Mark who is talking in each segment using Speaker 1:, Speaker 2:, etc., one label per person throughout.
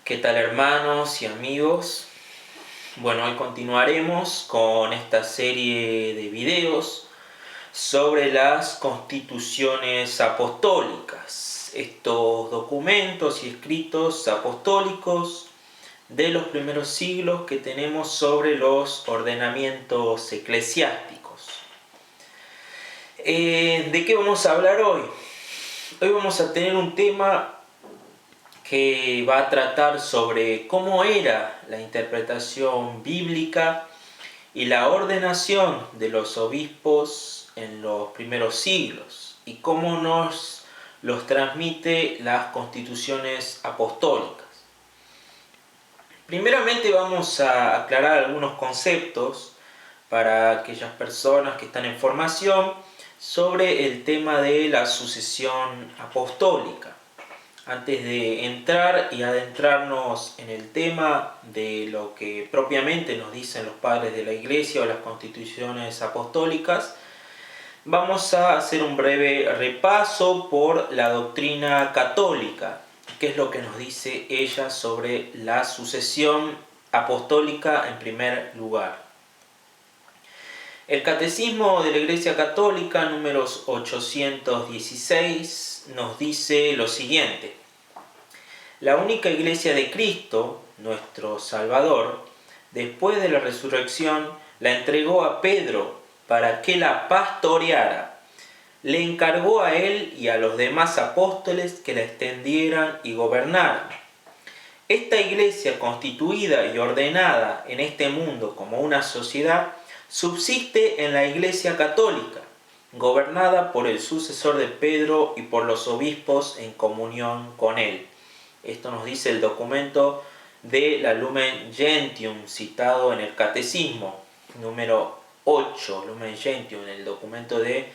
Speaker 1: ¿Qué tal, hermanos y amigos? Bueno, hoy continuaremos con esta serie de videos sobre las constituciones apostólicas, estos documentos y escritos apostólicos de los primeros siglos que tenemos sobre los ordenamientos eclesiásticos. ¿De qué vamos a hablar hoy? Hoy vamos a tener un tema que va a tratar sobre cómo era la interpretación bíblica y la ordenación de los obispos en los primeros siglos y cómo nos los transmite las constituciones apostólicas. Primeramente vamos a aclarar algunos conceptos para aquellas personas que están en formación sobre el tema de la sucesión apostólica. Antes de entrar y adentrarnos en el tema de lo que propiamente nos dicen los padres de la Iglesia o las constituciones apostólicas, vamos a hacer un breve repaso por la doctrina católica, qué es lo que nos dice ella sobre la sucesión apostólica en primer lugar. El Catecismo de la Iglesia Católica, números 816, nos dice lo siguiente: la única Iglesia de Cristo, nuestro Salvador, después de la resurrección, la entregó a Pedro para que la pastoreara. Le encargó a él y a los demás apóstoles que la extendieran y gobernaran. Esta Iglesia, constituida y ordenada en este mundo como una sociedad, subsiste en la Iglesia Católica, gobernada por el sucesor de Pedro y por los obispos en comunión con él. Esto nos dice el documento de la Lumen Gentium citado en el Catecismo, número 8, Lumen Gentium, en el documento del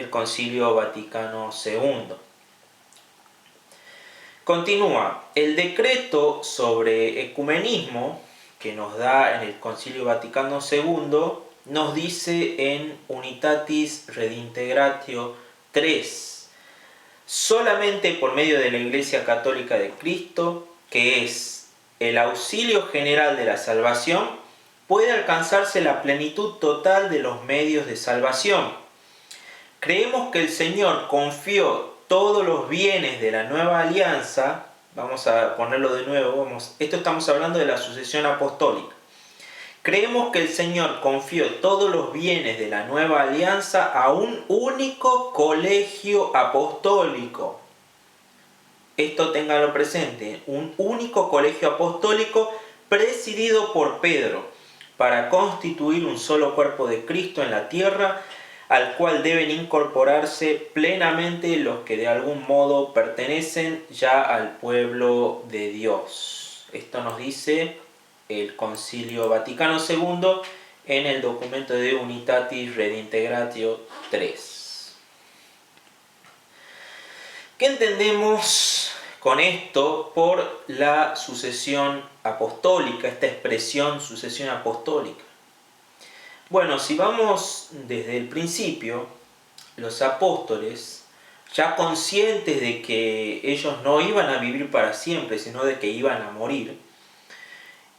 Speaker 1: Concilio Vaticano II. Continúa, el decreto sobre ecumenismo que nos da en el Concilio Vaticano II nos dice en Unitatis Redintegratio 3, solamente por medio de la Iglesia Católica de Cristo, que es el auxilio general de la salvación, puede alcanzarse la plenitud total de los medios de salvación. Creemos que el Señor confió todos los bienes de la nueva alianza. Vamos a ponerlo de nuevo. Esto estamos hablando de la sucesión apostólica. Creemos que el Señor confió todos los bienes de la nueva alianza a un único colegio apostólico. Esto ténganlo presente, un único colegio apostólico presidido por Pedro, para constituir un solo cuerpo de Cristo en la tierra, al cual deben incorporarse plenamente los que de algún modo pertenecen ya al pueblo de Dios. Esto nos dice el Concilio Vaticano II en el documento de Unitatis Redintegratio 3. ¿Qué entendemos con esto por la sucesión apostólica, esta expresión sucesión apostólica? Bueno, si vamos desde el principio, los apóstoles, ya conscientes de que ellos no iban a vivir para siempre, sino de que iban a morir,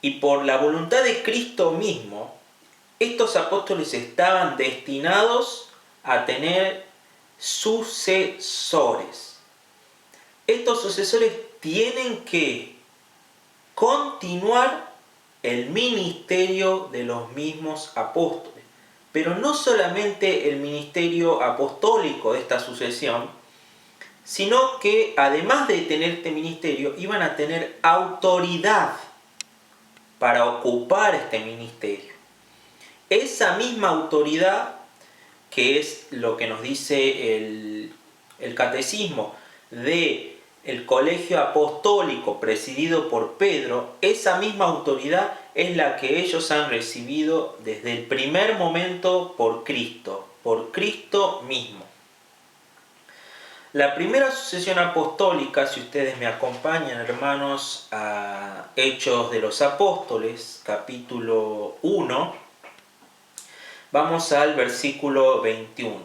Speaker 1: y por la voluntad de Cristo mismo, estos apóstoles estaban destinados a tener sucesores. Estos sucesores tienen que continuar el ministerio de los mismos apóstoles, pero no solamente el ministerio apostólico de esta sucesión, sino que además de tener este ministerio, iban a tener autoridad para ocupar este ministerio. Esa misma autoridad, que es lo que nos dice el Catecismo de el colegio apostólico presidido por Pedro, esa misma autoridad es la que ellos han recibido desde el primer momento por Cristo mismo. La primera sucesión apostólica, si ustedes me acompañan, hermanos, a Hechos de los Apóstoles, capítulo 1, vamos al versículo 21.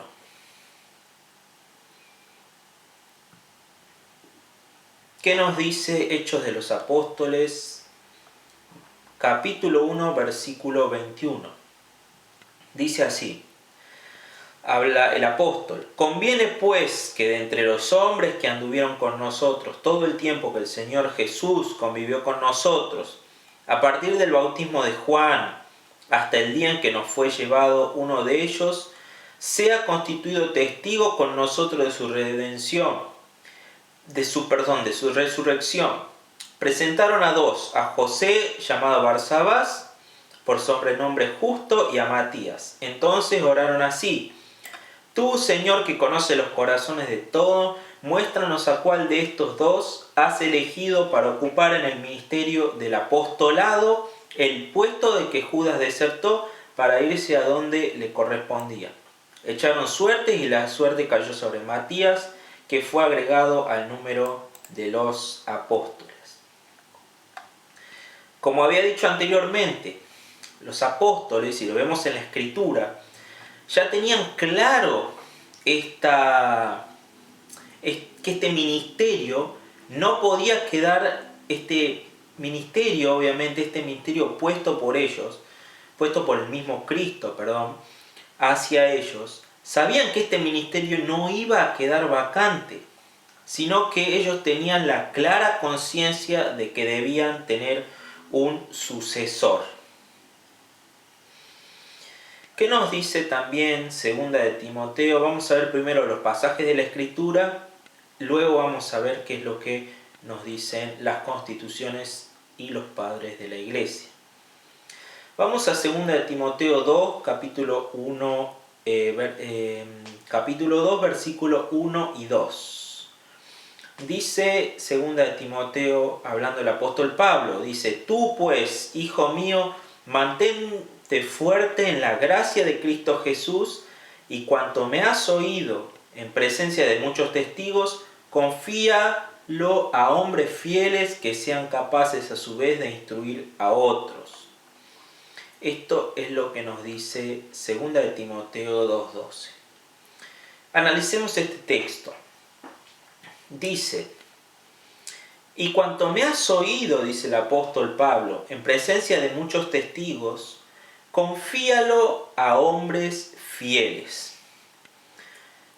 Speaker 1: ¿Qué nos dice Hechos de los Apóstoles, capítulo 1, versículo 21? Dice así, habla el apóstol: conviene pues que de entre los hombres que anduvieron con nosotros todo el tiempo que el Señor Jesús convivió con nosotros, a partir del bautismo de Juan hasta el día en que nos fue llevado uno de ellos, sea constituido testigo con nosotros de su redención, de su resurrección. Presentaron a dos, a José, llamado Barsabás, por sobrenombre Justo, y a Matías. Entonces oraron así: tú, Señor, que conoces los corazones de todos, muéstranos a cuál de estos dos has elegido para ocupar en el ministerio del apostolado el puesto de que Judas desertó para irse a donde le correspondía. Echaron suertes y la suerte cayó sobre Matías, que fue agregado al número de los apóstoles. Como había dicho anteriormente, los apóstoles, y lo vemos en la Escritura, ya tenían claro que este ministerio no podía quedar, este ministerio puesto por ellos, puesto por el mismo Cristo, hacia ellos. Sabían que este ministerio no iba a quedar vacante, sino que ellos tenían la clara conciencia de que debían tener un sucesor. ¿Qué nos dice también segunda de Timoteo? Vamos a ver primero los pasajes de la Escritura, luego vamos a ver qué es lo que nos dicen las constituciones y los padres de la Iglesia. Vamos a segunda de Timoteo 2, capítulo 2, versículo 1 y 2. Dice segunda de Timoteo, hablando el apóstol Pablo, dice: tú pues, hijo mío, mantente fuerte en la gracia de Cristo Jesús, y cuanto me has oído en presencia de muchos testigos, confíalo a hombres fieles que sean capaces a su vez de instruir a otros. Esto es lo que nos dice segunda de Timoteo 2:12. Analicemos este texto. Dice: y cuanto me has oído, dice el apóstol Pablo, en presencia de muchos testigos, confíalo a hombres fieles.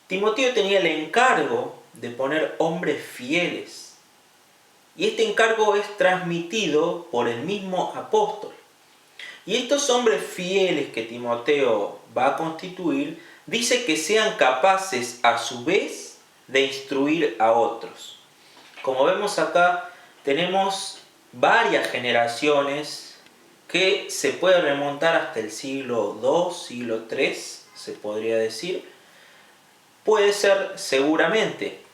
Speaker 1: Timoteo tenía el encargo de poner hombres fieles, y este encargo es transmitido por el mismo apóstol. Y estos hombres fieles que Timoteo va a constituir, dice que sean capaces a su vez de instruir a otros. Como vemos acá, tenemos varias generaciones que se puede remontar hasta el siglo II, siglo III, se podría decir. Puede ser seguramente.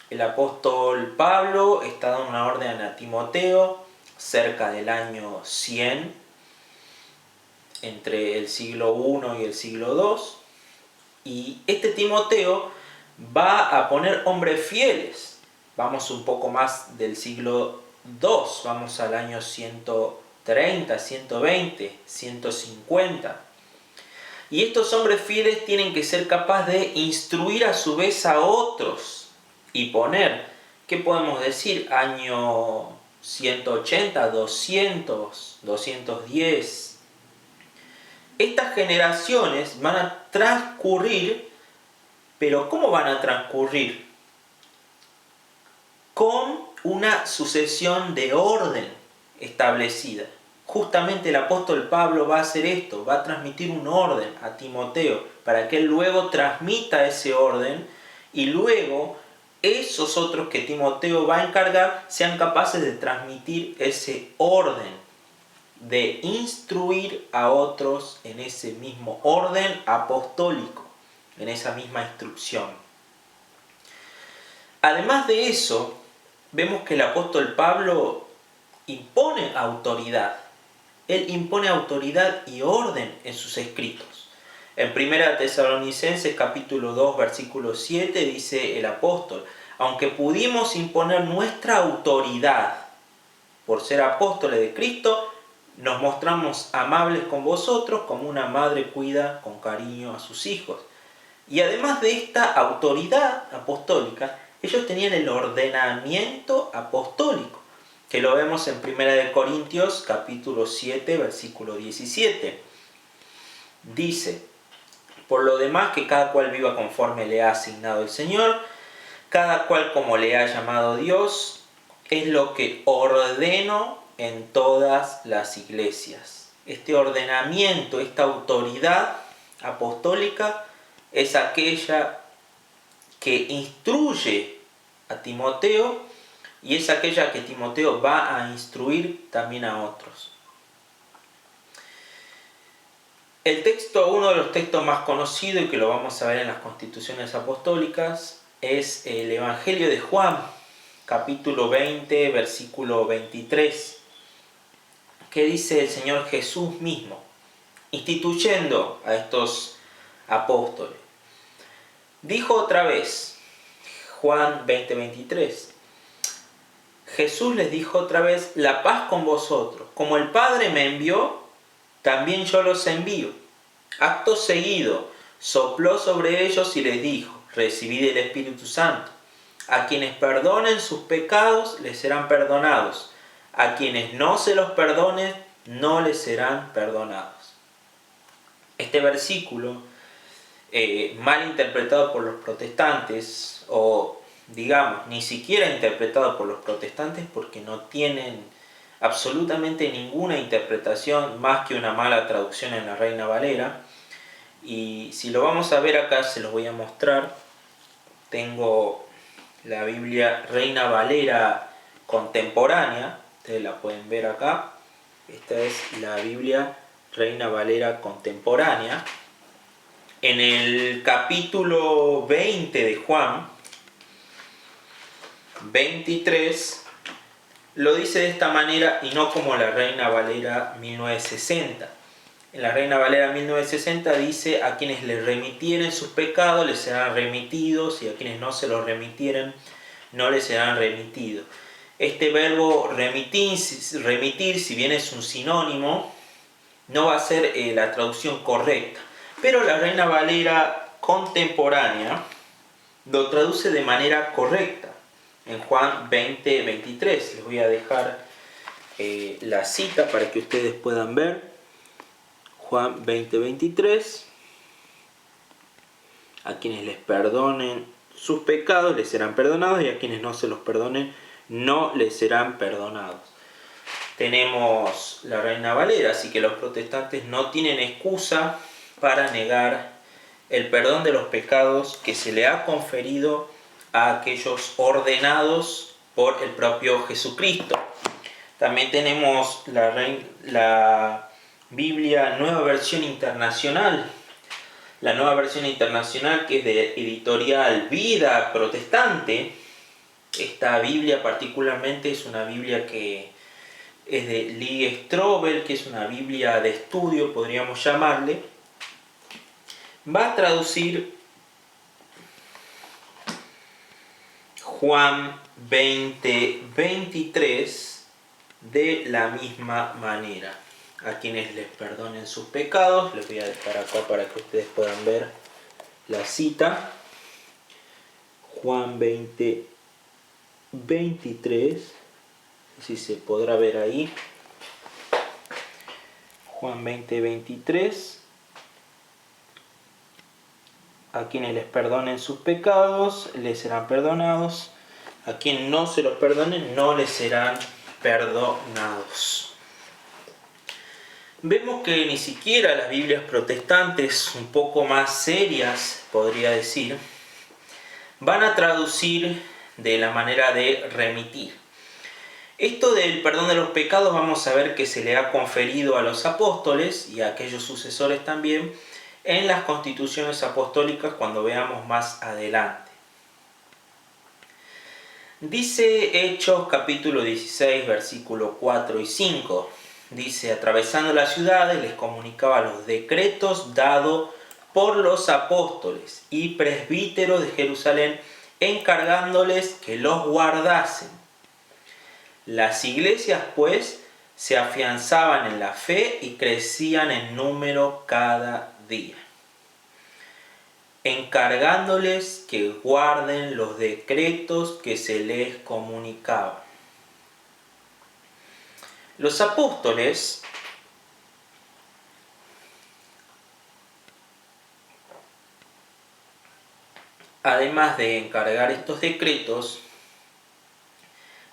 Speaker 1: El apóstol Pablo está dando una orden a Timoteo cerca del año 100, entre el siglo I y el siglo II. Y este Timoteo va a poner hombres fieles. Vamos un poco más del siglo II, vamos al año 130, 120, 150. Y estos hombres fieles tienen que ser capaces de instruir a su vez a otros y poner, ¿qué podemos decir? Año 180, 200, 210. Estas generaciones van a transcurrir, pero ¿cómo van a transcurrir? Con una sucesión de orden establecida. Justamente el apóstol Pablo va a hacer esto, va a transmitir un orden a Timoteo para que él luego transmita ese orden y luego esos otros que Timoteo va a encargar sean capaces de transmitir ese orden, de instruir a otros en ese mismo orden apostólico, en esa misma instrucción. Además de eso, vemos que el apóstol Pablo impone autoridad. Él impone autoridad y orden en sus escritos. En 1 Tesalonicenses capítulo 2 versículo 7 dice el apóstol: aunque pudimos imponer nuestra autoridad por ser apóstoles de Cristo, nos mostramos amables con vosotros como una madre cuida con cariño a sus hijos. Y además de esta autoridad apostólica, Ellos tenían el ordenamiento apostólico, que lo vemos en 1 Corintios capítulo 7, versículo 17. Dice: por lo demás, que cada cual viva conforme le ha asignado el Señor, cada cual como le ha llamado Dios, es lo que ordeno en todas las iglesias. Este ordenamiento, esta autoridad apostólica es aquella que instruye a Timoteo y es aquella que Timoteo va a instruir también a otros. El texto, uno de los textos más conocidos y que lo vamos a ver en las constituciones apostólicas, es el Evangelio de Juan, capítulo 20, versículo 23, que dice el Señor Jesús mismo, instituyendo a estos apóstoles. Dijo otra vez, Juan 20, 23, Jesús les dijo otra vez: la paz con vosotros. Como el Padre me envió, también yo los envío. Acto seguido, sopló sobre ellos y les dijo: recibid el Espíritu Santo. A quienes perdonen sus pecados, les serán perdonados. A quienes no se los perdonen, no les serán perdonados. Este versículo, mal interpretado por los protestantes, o digamos, ni siquiera interpretado por los protestantes porque no tienen absolutamente ninguna interpretación más que una mala traducción en la Reina Valera. Y si lo vamos a ver acá, se los voy a mostrar. Tengo la Biblia Reina Valera contemporánea, ustedes la pueden ver acá. Esta es la Biblia Reina Valera contemporánea. En el capítulo 20 de Juan 23 lo dice de esta manera y no como la Reina Valera 1960. En la Reina Valera 1960 dice: a quienes les remitieren sus pecados les serán remitidos, y a quienes no se los remitieren no les serán remitidos. Este verbo remitir, si bien es un sinónimo, no va a ser la traducción correcta. Pero la Reina Valera contemporánea lo traduce de manera correcta. En Juan 20, 23, les voy a dejar la cita para que ustedes puedan ver. Juan 20, 23. A quienes les perdonen sus pecados les serán perdonados, y a quienes no se los perdonen no les serán perdonados. Tenemos la Reina Valera, así que los protestantes no tienen excusa para negar el perdón de los pecados que se le ha conferido a aquellos ordenados por el propio Jesucristo. También tenemos la Biblia Nueva Versión Internacional. La Nueva Versión Internacional, que es de editorial Vida Protestante. Esta Biblia particularmente es una Biblia que es de Lee Strobel, que es una Biblia de estudio, podríamos llamarle. Va a traducir Juan 20, 23 de la misma manera. A quienes les perdonen sus pecados, les voy a dejar acá para que ustedes puedan ver la cita. Juan 20, 23, si se podrá ver ahí. Juan 20, 23. A quienes les perdonen sus pecados, les serán perdonados. A quien no se los perdonen, no les serán perdonados. Vemos que ni siquiera las Biblias protestantes, un poco más serias, podría decir, van a traducir de la manera de remitir. Esto del perdón de los pecados vamos a ver que se le ha conferido a los apóstoles y a aquellos sucesores también en las constituciones apostólicas cuando veamos más adelante. Dice Hechos capítulo 16, versículo 4 y 5. Dice: atravesando las ciudades les comunicaba los decretos dados por los apóstoles y presbíteros de Jerusalén, encargándoles que los guardasen. Las iglesias, pues, se afianzaban en la fe y crecían en número cada día. encargándoles que guarden los decretos que se les comunicaban. Los apóstoles además de encargar estos decretos,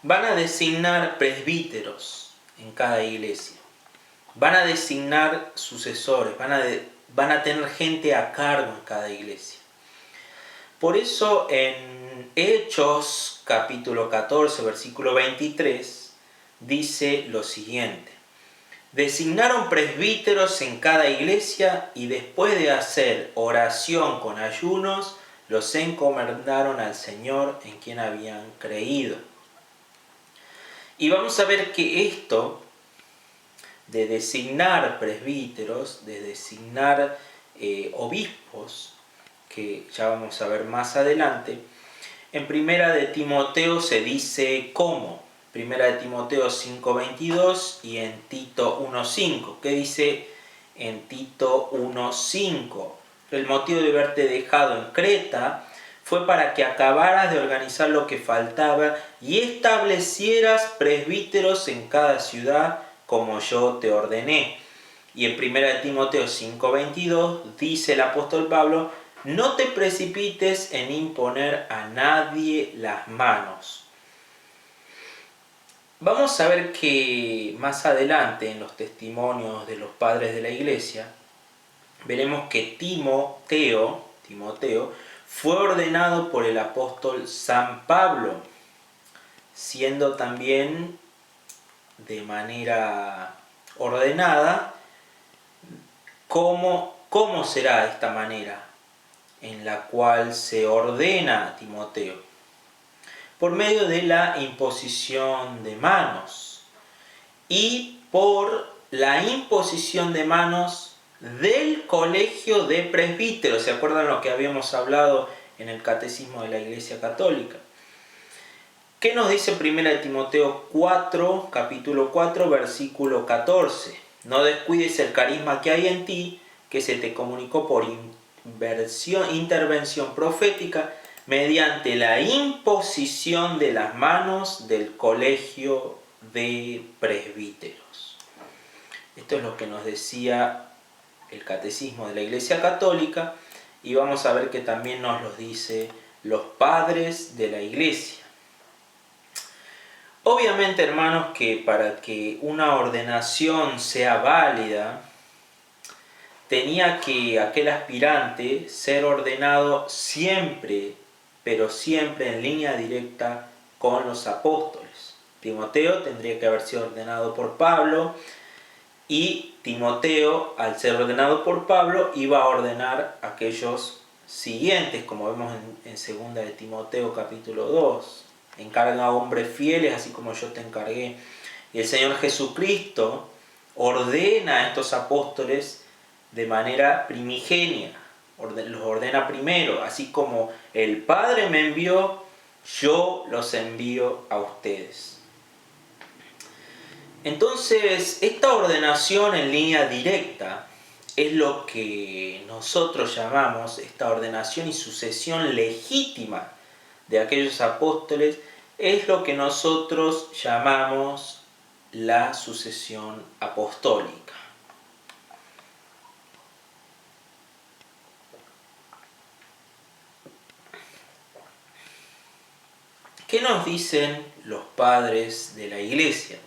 Speaker 1: van a designar presbíteros en cada iglesia. Van a designar sucesores, van a tener gente a cargo en cada iglesia. Por eso en Hechos capítulo 14, versículo 23, dice lo siguiente: designaron presbíteros en cada iglesia y después de hacer oración con ayunos, los encomendaron al Señor en quien habían creído. Y vamos a ver que esto de designar presbíteros, de designar obispos, que ya vamos a ver más adelante, en Primera de Timoteo se dice cómo. Primera de Timoteo 5:22 y en Tito 1:5. ¿Qué dice en Tito 1:5? El motivo de haberte dejado en Creta fue para que acabaras de organizar lo que faltaba y establecieras presbíteros en cada ciudad como yo te ordené. Y en 1 Timoteo 5:22 dice el apóstol Pablo: no te precipites en imponer a nadie las manos. Vamos a ver que más adelante en los testimonios de los padres de la iglesia veremos que Timoteo fue ordenado por el apóstol San Pablo, siendo también de manera ordenada. ¿Cómo será esta manera en la cual se ordena a Timoteo? Por medio de la imposición de manos y por la imposición de manos del colegio de presbíteros. ¿Se acuerdan lo que habíamos hablado en el Catecismo de la Iglesia Católica? ¿Qué nos dice 1 Timoteo 4, capítulo 4, versículo 14? No descuides el carisma que hay en ti, que se te comunicó por intervención profética, mediante la imposición de las manos del colegio de presbíteros. Esto es lo que nos decía el Catecismo de la Iglesia Católica, y vamos a ver que también nos lo dice los padres de la Iglesia. Obviamente, hermanos, que para que una ordenación sea válida, tenía que aquel aspirante ser ordenado siempre, pero siempre en línea directa con los apóstoles. Timoteo tendría que haber sido ordenado por Pablo, y Timoteo, al ser ordenado por Pablo, iba a ordenar a aquellos siguientes, como vemos en 2 de Timoteo capítulo 2. Encarga a hombres fieles, así como yo te encargué. Y el Señor Jesucristo ordena a estos apóstoles de manera primigenia, los ordena primero, así como el Padre me envió, yo los envío a ustedes. Entonces, esta ordenación en línea directa es lo que nosotros llamamos, esta ordenación y sucesión legítima de aquellos apóstoles, es lo que nosotros llamamos la sucesión apostólica. ¿Qué nos dicen los padres de la Iglesia?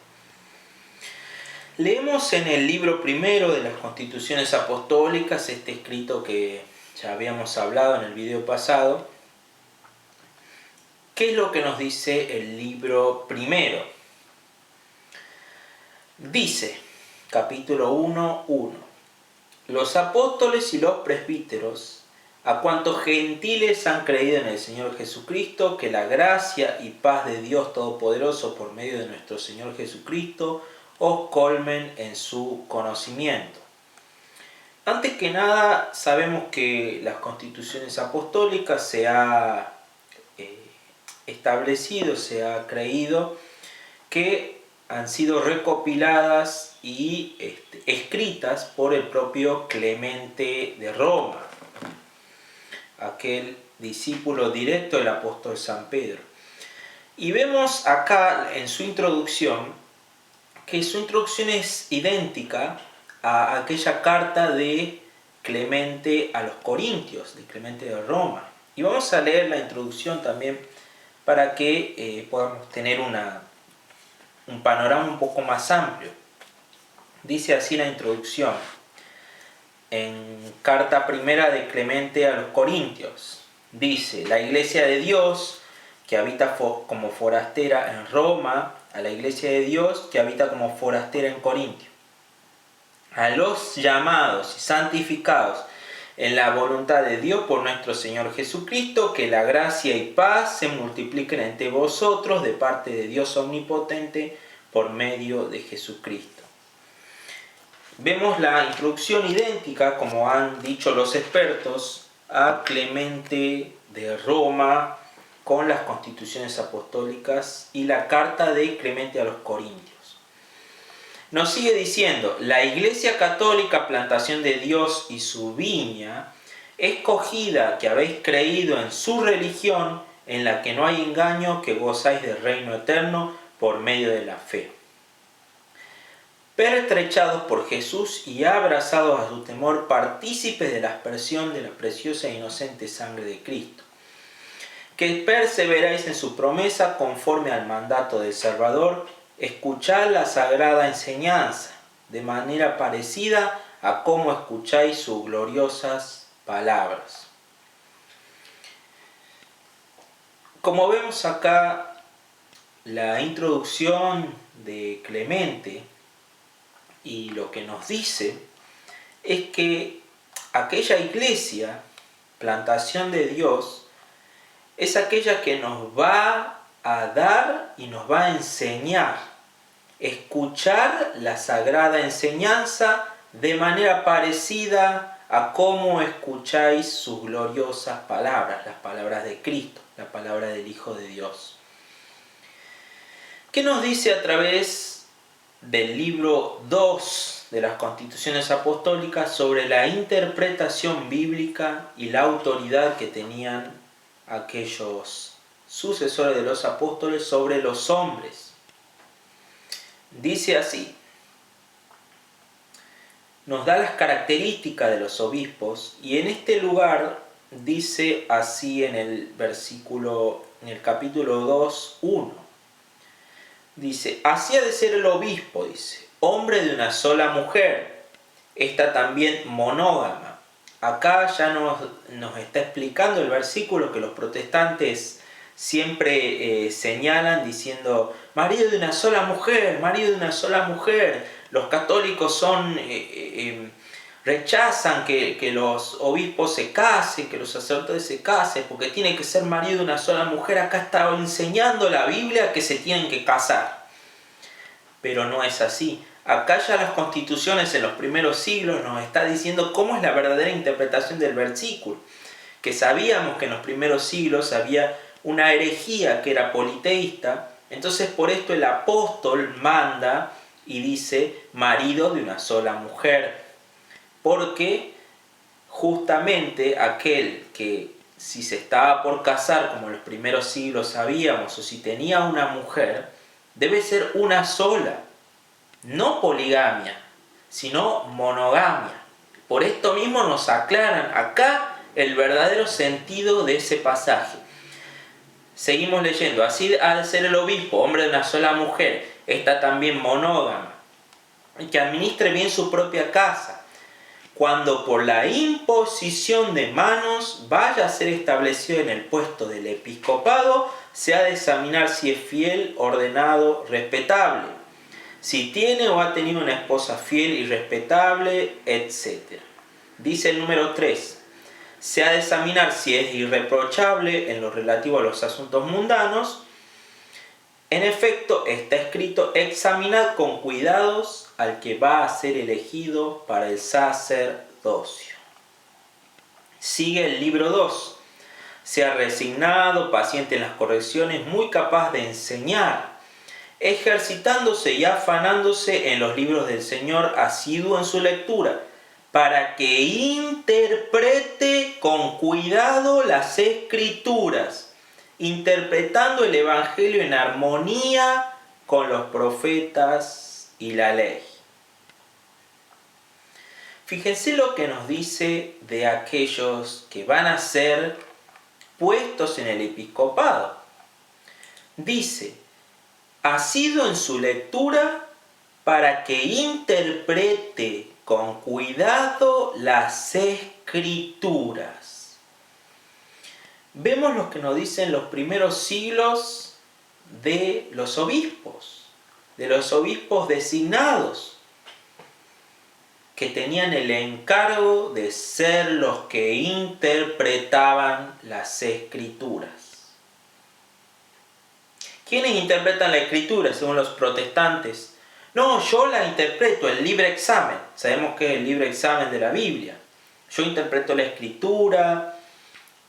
Speaker 1: Leemos en el libro primero de las Constituciones Apostólicas, este escrito que ya habíamos hablado en el video pasado. ¿Qué es lo que nos dice el libro primero? Dice, capítulo 1:1: los apóstoles y los presbíteros, a cuantos gentiles han creído en el Señor Jesucristo, que la gracia y paz de Dios Todopoderoso por medio de nuestro Señor Jesucristo os colmen en su conocimiento. Antes que nada, sabemos que las constituciones apostólicas se ha establecido, se ha creído que han sido recopiladas y escritas por el propio Clemente de Roma. aquel discípulo directo del apóstol San Pedro. Y vemos acá en su introducción que su introducción es idéntica a aquella carta de Clemente a los Corintios, de Clemente de Roma. Y vamos a leer la introducción también para que podamos tener un panorama un poco más amplio. Dice así la introducción, en carta primera de Clemente a los Corintios. Dice: la iglesia de Dios que habita como forastera en Roma, a la iglesia de Dios que habita como forastera en Corintio. A los llamados y santificados en la voluntad de Dios por nuestro Señor Jesucristo, que la gracia y paz se multipliquen entre vosotros de parte de Dios omnipotente por medio de Jesucristo. Vemos la introducción idéntica, como han dicho los expertos, a Clemente de Roma con las constituciones apostólicas y la carta de Clemente a los Corintios. Nos sigue diciendo: la Iglesia Católica, plantación de Dios y su viña, escogida, que habéis creído en su religión, en la que no hay engaño, que gozáis del reino eterno por medio de la fe. Pertrechados por Jesús y abrazados a su temor, partícipes de la aspersión de la preciosa e inocente sangre de Cristo. Que perseveráis en su promesa conforme al mandato del Salvador, escuchad la sagrada enseñanza, de manera parecida a cómo escucháis sus gloriosas palabras. Como vemos acá, la introducción de Clemente y lo que nos dice es que aquella iglesia, plantación de Dios, es aquella que nos va a dar y nos va a enseñar, escuchar la sagrada enseñanza de manera parecida a cómo escucháis sus gloriosas palabras, las palabras de Cristo, la palabra del Hijo de Dios. ¿Qué nos dice a través del libro 2 de las Constituciones Apostólicas sobre la interpretación bíblica y la autoridad que tenían aquellos sucesores de los apóstoles sobre los hombres? Dice así: nos da las características de los obispos, y en este lugar dice así en el capítulo 2, 1. Dice: así ha de ser el obispo, dice, hombre de una sola mujer, esta también monógama. Acá ya nos está explicando el versículo que los protestantes siempre señalan diciendo marido de una sola mujer, marido de una sola mujer. Los católicos rechazan que los obispos se casen, que los sacerdotes se casen, porque tiene que ser marido de una sola mujer. Acá está enseñando la Biblia que se tienen que casar. Pero no es así. Acá ya las constituciones en los primeros siglos nos está diciendo cómo es la verdadera interpretación del versículo. Que sabíamos que en los primeros siglos había una herejía que era politeísta, entonces por esto el apóstol manda y dice marido de una sola mujer, porque justamente aquel que si se estaba por casar, como en los primeros siglos sabíamos, o si tenía una mujer, debe ser una sola, no poligamia, sino monogamia. Por esto mismo nos aclaran acá el verdadero sentido de ese pasaje. Seguimos leyendo: así ha de ser el obispo, hombre de una sola mujer, esta también monógama, y que administre bien su propia casa, cuando por la imposición de manos vaya a ser establecido en el puesto del episcopado, se ha de examinar si es fiel, ordenado, respetable, si tiene o ha tenido una esposa fiel y respetable, etc. Dice el número 3. Se ha de examinar si es irreprochable en lo relativo a los asuntos mundanos. En efecto, está escrito: examinad con cuidados al que va a ser elegido para el sacerdocio. Sigue el libro 2. Sea resignado, paciente en las correcciones, muy capaz de enseñar, ejercitándose y afanándose en los libros del Señor, asiduo en su lectura, para que interprete con cuidado las Escrituras, interpretando el Evangelio en armonía con los profetas y la ley. Fíjense lo que nos dice de aquellos que van a ser puestos en el episcopado. Dice, ha sido en su lectura para que interprete con cuidado las Escrituras. Vemos lo que nos dicen los primeros siglos de los obispos designados, que tenían el encargo de ser los que interpretaban las Escrituras. ¿Quiénes interpretan la Escritura según los protestantes? No, yo la interpreto, el libre examen. Sabemos que es el libre examen de la Biblia. Yo interpreto la Escritura,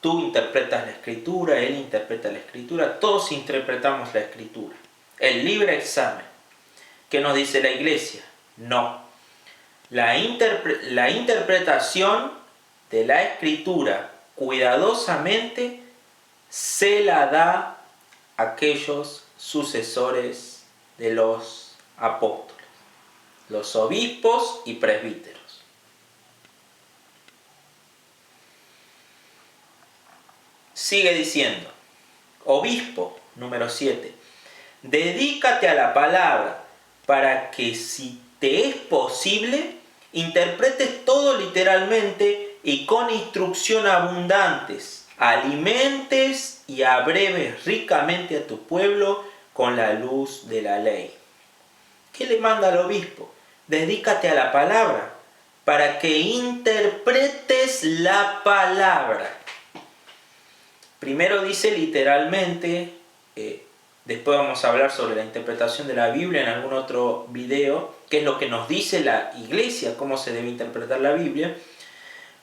Speaker 1: tú interpretas la Escritura, él interpreta la Escritura, todos interpretamos la Escritura. El libre examen. ¿Qué nos dice la Iglesia? No. La interpretación de la Escritura cuidadosamente se la da a aquellos sucesores de los apóstoles, los obispos y presbíteros. Sigue diciendo, obispo, número 7, dedícate a la palabra para que si te es posible, interpretes todo literalmente y con instrucción abundantes, alimentes y abreves ricamente a tu pueblo con la luz de la ley. ¿Qué le manda al obispo? Dedícate a la palabra para que interpretes la palabra. Primero dice literalmente, después vamos a hablar sobre la interpretación de la Biblia en algún otro video, qué es lo que nos dice la Iglesia, cómo se debe interpretar la Biblia.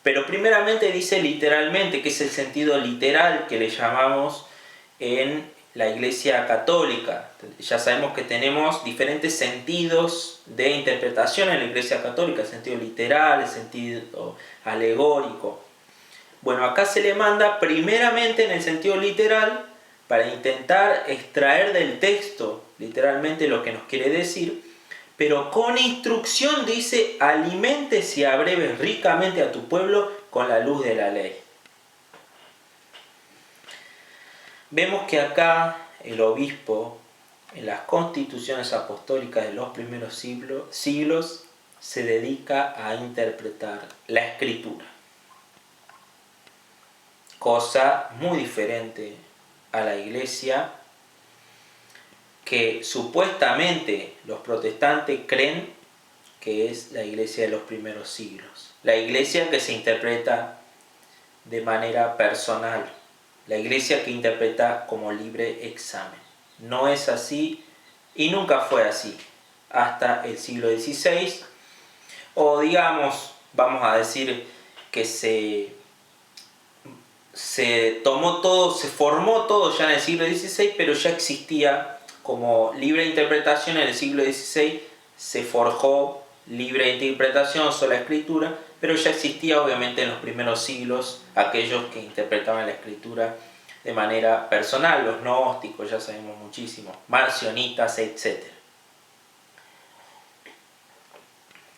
Speaker 1: Pero primeramente dice literalmente, que es el sentido literal que le llamamos en la Iglesia Católica. Ya sabemos que tenemos diferentes sentidos de interpretación en la Iglesia Católica, el sentido literal, el sentido alegórico. Bueno, acá se le manda primeramente en el sentido literal, para intentar extraer del texto literalmente lo que nos quiere decir, pero con instrucción dice, alimentes y abreves ricamente a tu pueblo con la luz de la ley. Vemos que acá el obispo, en las constituciones apostólicas de los primeros siglos, se dedica a interpretar la Escritura. Cosa muy diferente a la Iglesia, que supuestamente los protestantes creen que es la Iglesia de los primeros siglos. La Iglesia que se interpreta de manera personal. La Iglesia que interpreta como libre examen. No es así y nunca fue así hasta el siglo XVI. O digamos, vamos a decir que se tomó todo, se formó todo ya en el siglo XVI, pero ya existía como libre interpretación en el siglo XVI, se forjó libre interpretación, sola escritura, pero ya existía obviamente en los primeros siglos aquellos que interpretaban la Escritura de manera personal, los gnósticos, ya sabemos muchísimo, marcionitas, etc.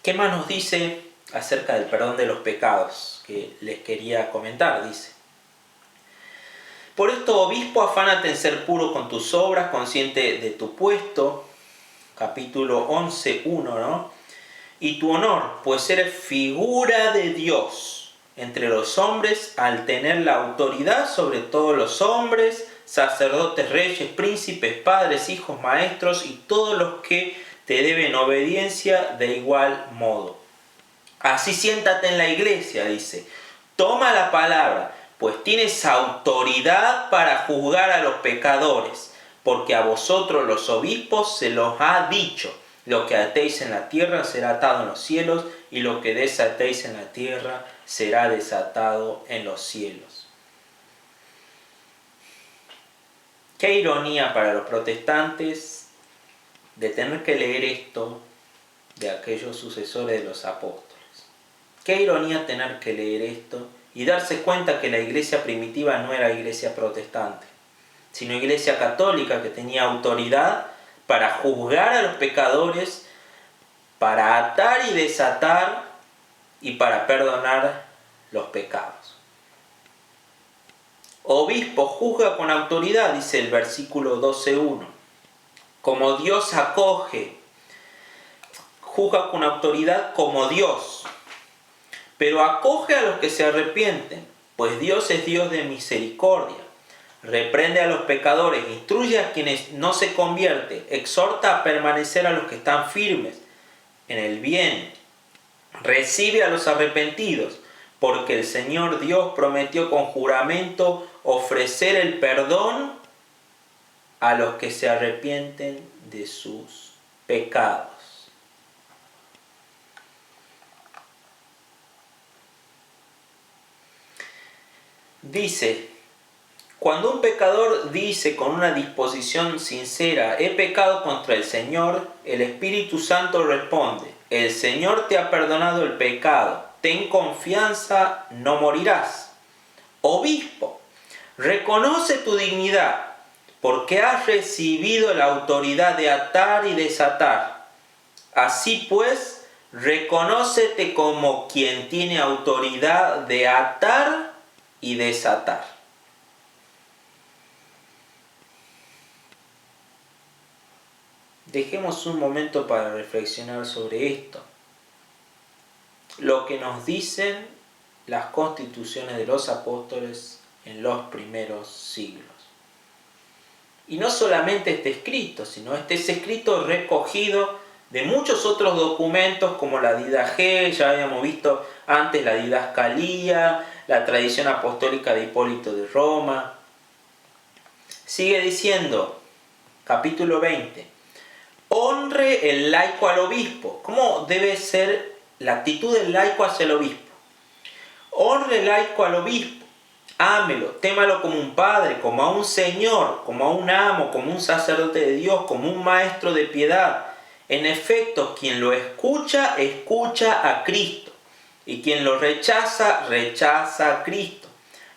Speaker 1: ¿Qué más nos dice acerca del perdón de los pecados? Que les quería comentar, dice. Por esto, obispo, afánate en ser puro con tus obras, consciente de tu puesto, capítulo 11:1, ¿no? Y tu honor, pues eres figura de Dios entre los hombres al tener la autoridad sobre todos los hombres, sacerdotes, reyes, príncipes, padres, hijos, maestros y todos los que te deben obediencia de igual modo. Así siéntate en la iglesia, dice, toma la palabra, pues tienes autoridad para juzgar a los pecadores, porque a vosotros los obispos se los ha dicho, lo que atéis en la tierra será atado en los cielos, y lo que desatéis en la tierra será desatado en los cielos. Qué ironía para los protestantes de tener que leer esto de aquellos sucesores de los apóstoles. Qué ironía tener que leer esto y darse cuenta que la iglesia primitiva no era iglesia protestante, sino iglesia católica que tenía autoridad para juzgar a los pecadores, para atar y desatar y para perdonar los pecados. Obispo juzga con autoridad, dice el versículo 12:1. Como Dios acoge, juzga con autoridad como Dios, pero acoge a los que se arrepienten, pues Dios es Dios de misericordia. Reprende a los pecadores, instruye a quienes no se convierten, exhorta a permanecer a los que están firmes en el bien, recibe a los arrepentidos, porque el Señor Dios prometió con juramento ofrecer el perdón a los que se arrepienten de sus pecados. Dice, cuando un pecador dice con una disposición sincera, he pecado contra el Señor, el Espíritu Santo responde, el Señor te ha perdonado el pecado, ten confianza, no morirás. Obispo, reconoce tu dignidad, porque has recibido la autoridad de atar y desatar. Así pues, reconócete como quien tiene autoridad de atar y desatar. Dejemos un momento para reflexionar sobre esto. Lo que nos dicen las constituciones de los apóstoles en los primeros siglos. Y no solamente este escrito, sino este es escrito recogido de muchos otros documentos como la Didache, ya habíamos visto antes la Didascalía, la tradición apostólica de Hipólito de Roma. Sigue diciendo, capítulo 20, honre el laico al obispo. ¿Cómo debe ser la actitud del laico hacia el obispo? Honre el laico al obispo, ámelo, témalo como un padre, como a un señor, como a un amo, como un sacerdote de Dios, como un maestro de piedad. En efecto, quien lo escucha, escucha a Cristo. Y quien lo rechaza, rechaza a Cristo.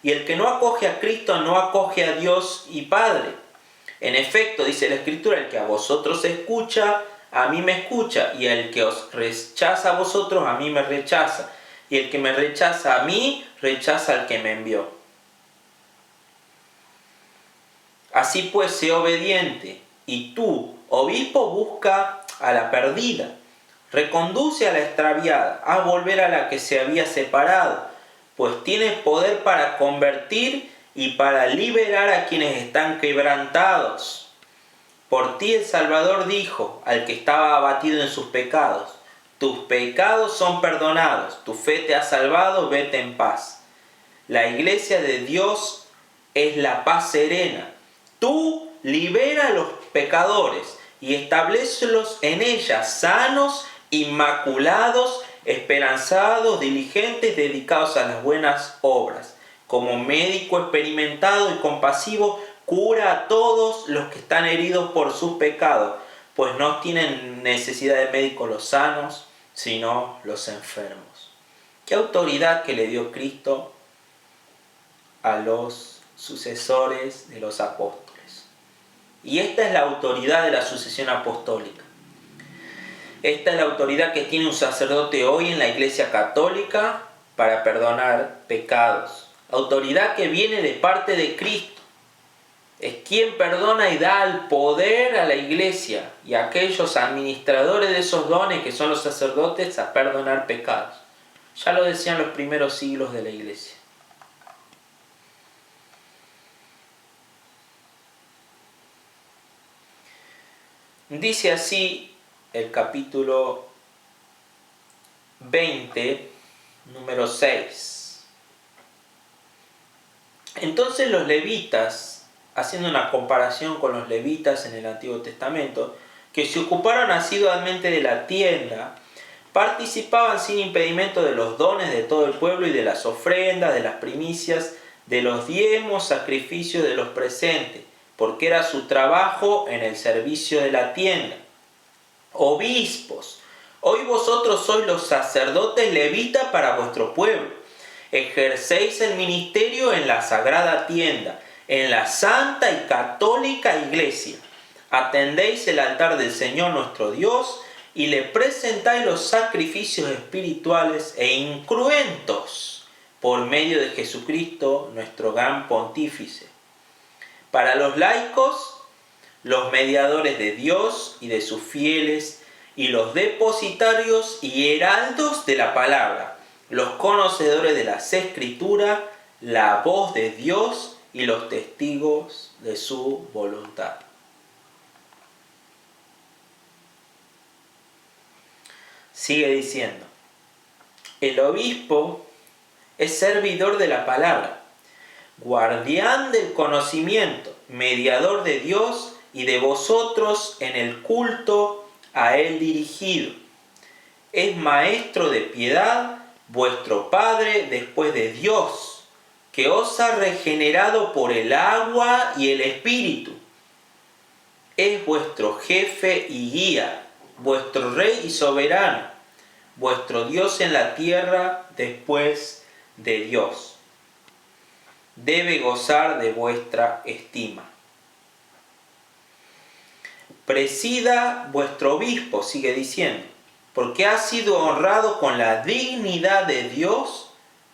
Speaker 1: Y el que no acoge a Cristo, no acoge a Dios y Padre. En efecto, dice la Escritura, el que a vosotros escucha, a mí me escucha. Y el que os rechaza a vosotros, a mí me rechaza. Y el que me rechaza a mí, rechaza al que me envió. Así pues, sé obediente. Y tú, obispo, busca a la perdida. Reconduce a la extraviada, haz volver a la que se había separado, pues tienes poder para convertir y para liberar a quienes están quebrantados. Por ti el Salvador dijo al que estaba abatido en sus pecados, tus pecados son perdonados, tu fe te ha salvado, vete en paz. La iglesia de Dios es la paz serena. Tú libera a los pecadores y establécelos en ella sanos, inmaculados, esperanzados, diligentes, dedicados a las buenas obras. Como médico experimentado y compasivo, cura a todos los que están heridos por sus pecados, pues no tienen necesidad de médicos los sanos, sino los enfermos. ¿Qué autoridad que le dio Cristo a los sucesores de los apóstoles? Y esta es la autoridad de la sucesión apostólica. Esta es la autoridad que tiene un sacerdote hoy en la Iglesia Católica para perdonar pecados. Autoridad que viene de parte de Cristo. Es quien perdona y da el poder a la Iglesia y a aquellos administradores de esos dones que son los sacerdotes a perdonar pecados. Ya lo decían los primeros siglos de la Iglesia. Dice así el capítulo 20, número 6. Entonces los levitas, haciendo una comparación con los levitas en el Antiguo Testamento, que se ocuparon asiduamente de la tienda, participaban sin impedimento de los dones de todo el pueblo y de las ofrendas, de las primicias, de los diezmos, sacrificios de los presentes, porque era su trabajo en el servicio de la tienda. Obispos, hoy vosotros sois los sacerdotes levitas para vuestro pueblo. Ejercéis el ministerio en la sagrada tienda, en la santa y católica iglesia. Atendéis el altar del Señor nuestro Dios y le presentáis los sacrificios espirituales e incruentos por medio de Jesucristo, nuestro gran pontífice. Para los laicos, los mediadores de Dios y de sus fieles, y los depositarios y heraldos de la palabra, los conocedores de las Escrituras, la voz de Dios y los testigos de su voluntad. Sigue diciendo, el obispo es servidor de la palabra, guardián del conocimiento, mediador de Dios y de vosotros en el culto a él dirigido. Es maestro de piedad, vuestro Padre después de Dios, que os ha regenerado por el agua y el Espíritu. Es vuestro jefe y guía, vuestro rey y soberano, vuestro Dios en la tierra después de Dios. Debe gozar de vuestra estima. Presida vuestro obispo, sigue diciendo, porque ha sido honrado con la dignidad de Dios,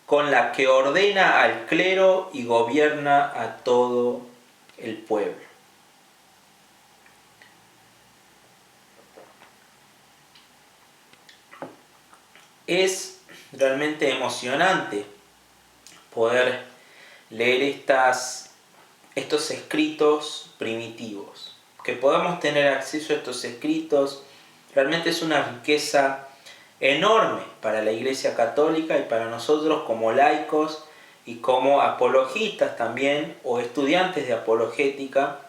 Speaker 1: con la que ordena al clero y gobierna a todo el pueblo. Es realmente emocionante poder leer estos escritos primitivos. Que podamos tener acceso a estos escritos realmente es una riqueza enorme para la Iglesia Católica y para nosotros como laicos y como apologistas también o estudiantes de apologética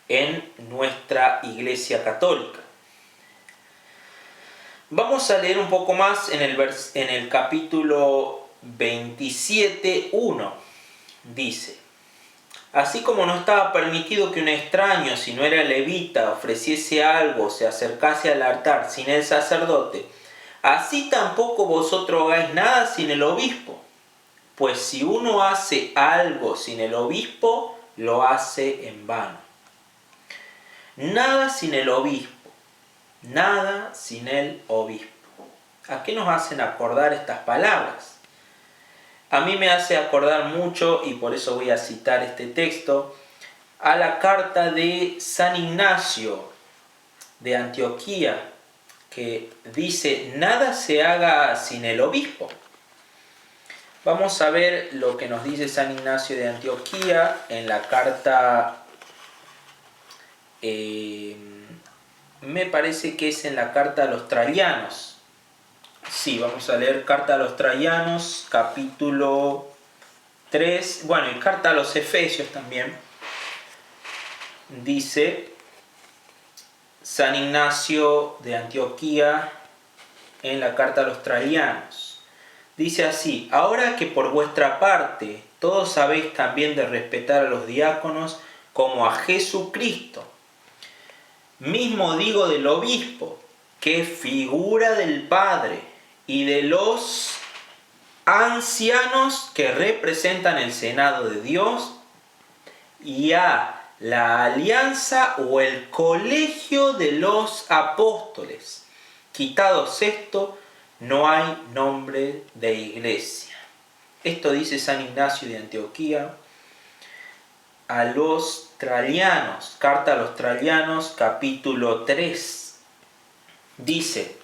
Speaker 1: en nuestra Iglesia Católica. Vamos a leer un poco más en el capítulo 27:1. Dice: así como no estaba permitido que un extraño, si no era levita, ofreciese algo, se acercase al altar sin el sacerdote, así tampoco vosotros hagáis nada sin el obispo. Pues si uno hace algo sin el obispo, lo hace en vano. Nada sin el obispo. Nada sin el obispo. ¿A qué nos hacen acordar estas palabras? A mí me hace acordar mucho, y por eso voy a citar este texto, a la carta de San Ignacio de Antioquía, que dice, nada se haga sin el obispo. Vamos a ver lo que nos dice San Ignacio de Antioquía en la carta, me parece que es en la carta a los Traianos. Sí, vamos a leer carta a los Traianos, capítulo 3, bueno, y carta a los Efesios también. Dice San Ignacio de Antioquía en la carta a los Traianos. Dice así: ahora que por vuestra parte todos sabéis también de respetar a los diáconos como a Jesucristo, mismo digo del obispo, que es figura del Padre, y de los ancianos que representan el Senado de Dios, y a la alianza o el colegio de los apóstoles. Quitados esto, no hay nombre de iglesia. Esto dice San Ignacio de Antioquía a los Traianos, carta a los Traianos, capítulo 3. Dice: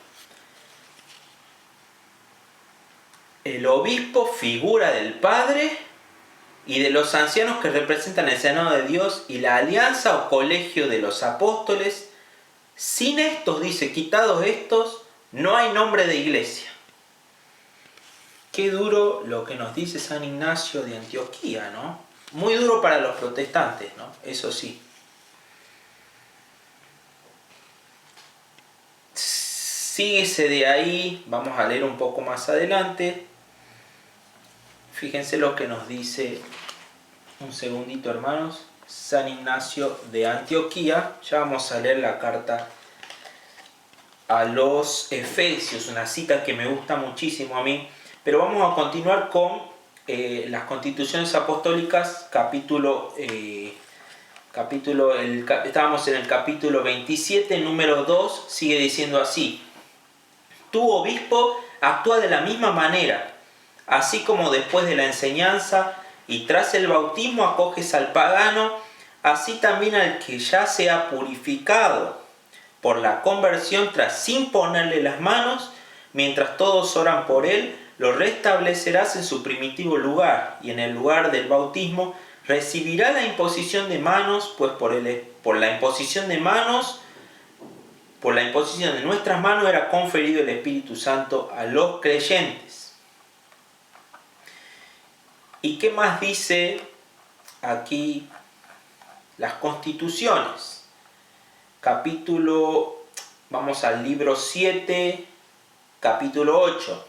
Speaker 1: el obispo figura del Padre y de los ancianos que representan el Senado de Dios y la alianza o colegio de los apóstoles. Sin estos, dice, quitados estos, no hay nombre de iglesia. Qué duro lo que nos dice San Ignacio de Antioquía, ¿no? Muy duro para los protestantes, ¿no? Eso sí. Síguese de ahí, vamos a leer un poco más adelante. Fíjense lo que nos dice, un segundito hermanos, San Ignacio de Antioquía. Ya vamos a leer la carta a los Efesios, una cita que me gusta muchísimo a mí, Pero vamos a continuar con las constituciones apostólicas, estábamos en el capítulo 27, número 2, sigue diciendo así: tú, obispo, actúa de la misma manera, así como después de la enseñanza y tras el bautismo acoges al pagano, así también al que ya se ha purificado por la conversión tras imponerle las manos, mientras todos oran por él, lo restablecerás en su primitivo lugar, y en el lugar del bautismo recibirá la imposición de manos, pues por la imposición de nuestras manos era conferido el Espíritu Santo a los creyentes. ¿Y qué más dice aquí las constituciones? Vamos al libro 7, capítulo 8.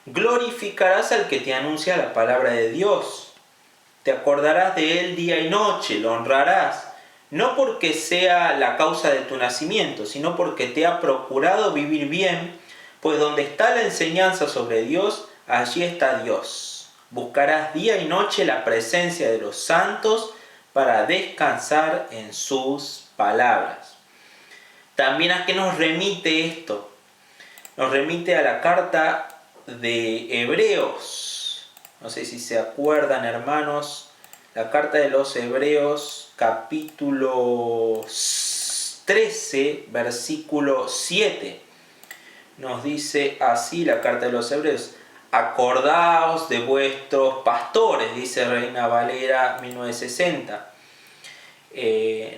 Speaker 1: Glorificarás al que te anuncia la palabra de Dios. Te acordarás de él día y noche, lo honrarás, no porque sea la causa de tu nacimiento, sino porque te ha procurado vivir bien, pues donde está la enseñanza sobre Dios, allí está Dios. Buscarás día y noche la presencia de los santos para descansar en sus palabras. También, ¿a qué nos remite esto? Nos remite a la carta de Hebreos. No sé si se acuerdan, hermanos, la carta de los Hebreos, capítulo 13, versículo 7. Nos dice así la carta de los Hebreos: acordaos de vuestros pastores, dice Reina Valera 1960.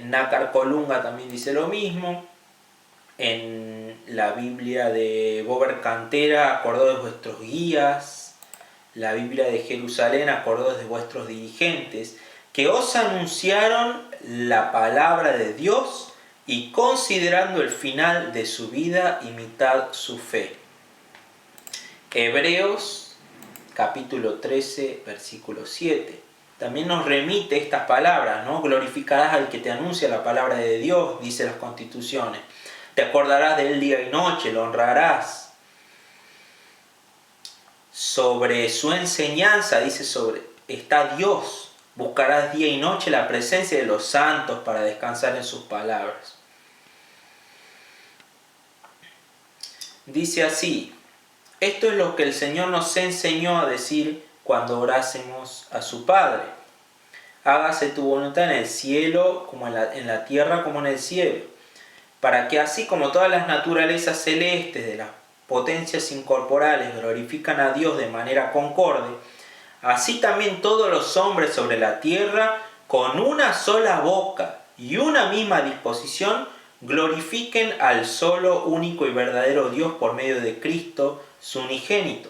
Speaker 1: Nácar Colunga también dice lo mismo. En la Biblia de Bober Cantera, acordaos de vuestros guías. La Biblia de Jerusalén, acordaos de vuestros dirigentes, que os anunciaron la palabra de Dios, y considerando el final de su vida, imitad su fe. Hebreos, capítulo 13, versículo 7. También nos remite estas palabras, ¿no? Glorificarás al que te anuncia la palabra de Dios, dice las constituciones. Te acordarás de él día y noche, lo honrarás. Sobre su enseñanza, dice, está Dios. Buscarás día y noche la presencia de los santos para descansar en sus palabras. Dice así: esto es lo que el Señor nos enseñó a decir cuando orásemos a su Padre: hágase tu voluntad en el cielo, como en la tierra como en el cielo. Para que así como todas las naturalezas celestes de las potencias incorporales glorifican a Dios de manera concorde, así también todos los hombres sobre la tierra, con una sola boca y una misma disposición, glorifiquen al solo, único y verdadero Dios por medio de Cristo, su unigénito.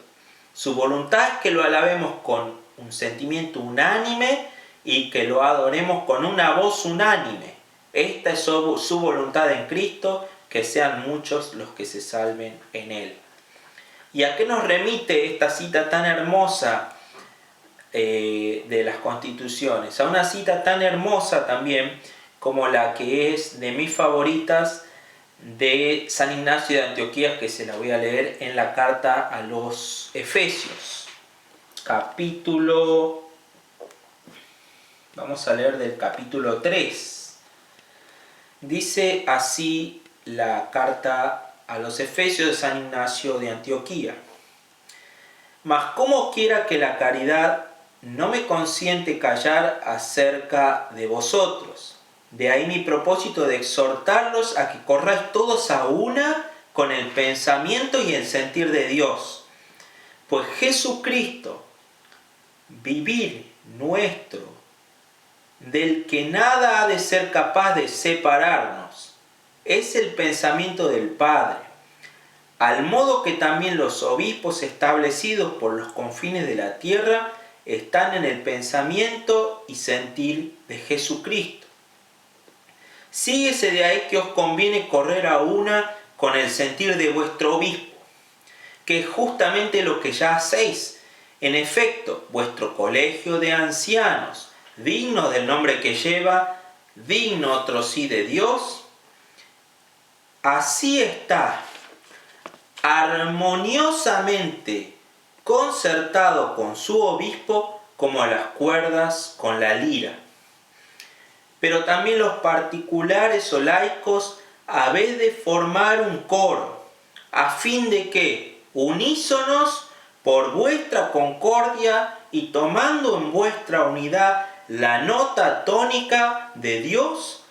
Speaker 1: Su voluntad es que lo alabemos con un sentimiento unánime y que lo adoremos con una voz unánime. Esta es su voluntad en Cristo, que sean muchos los que se salven en Él. ¿Y a qué nos remite esta cita tan hermosa de las constituciones? A una cita tan hermosa también como la que es de mis favoritas de San Ignacio de Antioquía, que se la voy a leer en la carta a los Efesios. Vamos a leer del capítulo 3. Dice así la carta a los Efesios de San Ignacio de Antioquía: mas como quiera que la caridad no me consiente callar acerca de vosotros. De ahí mi propósito de exhortarlos a que corráis todos a una con el pensamiento y el sentir de Dios. Pues Jesucristo, vivir nuestro, del que nada ha de ser capaz de separarnos, es el pensamiento del Padre, al modo que también los obispos establecidos por los confines de la tierra están en el pensamiento y sentir de Jesucristo. Síguese de ahí que os conviene correr a una con el sentir de vuestro obispo, que es justamente lo que ya hacéis. En efecto, vuestro colegio de ancianos, digno del nombre que lleva, digno otro sí de Dios, así está armoniosamente concertado con su obispo como a las cuerdas con la lira. Pero también los particulares o laicos habéis de formar un coro, a fin de que, unísonos por vuestra concordia y tomando en vuestra unidad la nota tónica de Dios,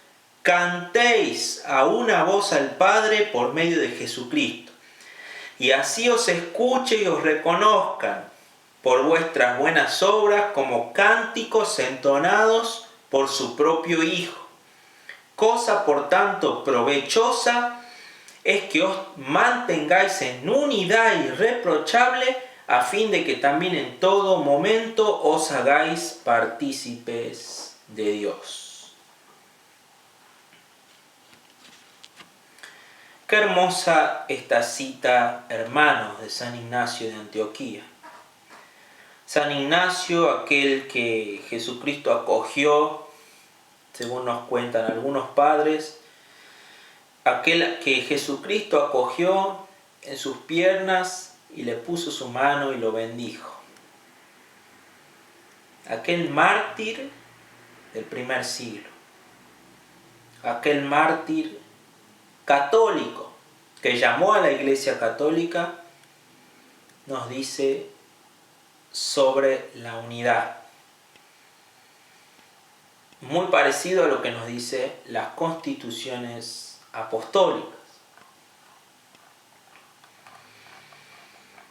Speaker 1: cantéis a una voz al Padre por medio de Jesucristo. Y así os escuche y os reconozcan por vuestras buenas obras como cánticos entonados por su propio Hijo. Cosa por tanto provechosa es que os mantengáis en unidad irreprochable, a fin de que también en todo momento os hagáis partícipes de Dios. Qué hermosa esta cita, hermanos, de San Ignacio de Antioquía. San Ignacio, aquel que Jesucristo acogió, según nos cuentan algunos padres, aquel que Jesucristo acogió en sus piernas y le puso su mano y lo bendijo. Aquel mártir del primer siglo, aquel mártir católico que llamó a la Iglesia Católica, nos dice sobre la unidad. Muy parecido a lo que nos dice las constituciones apostólicas.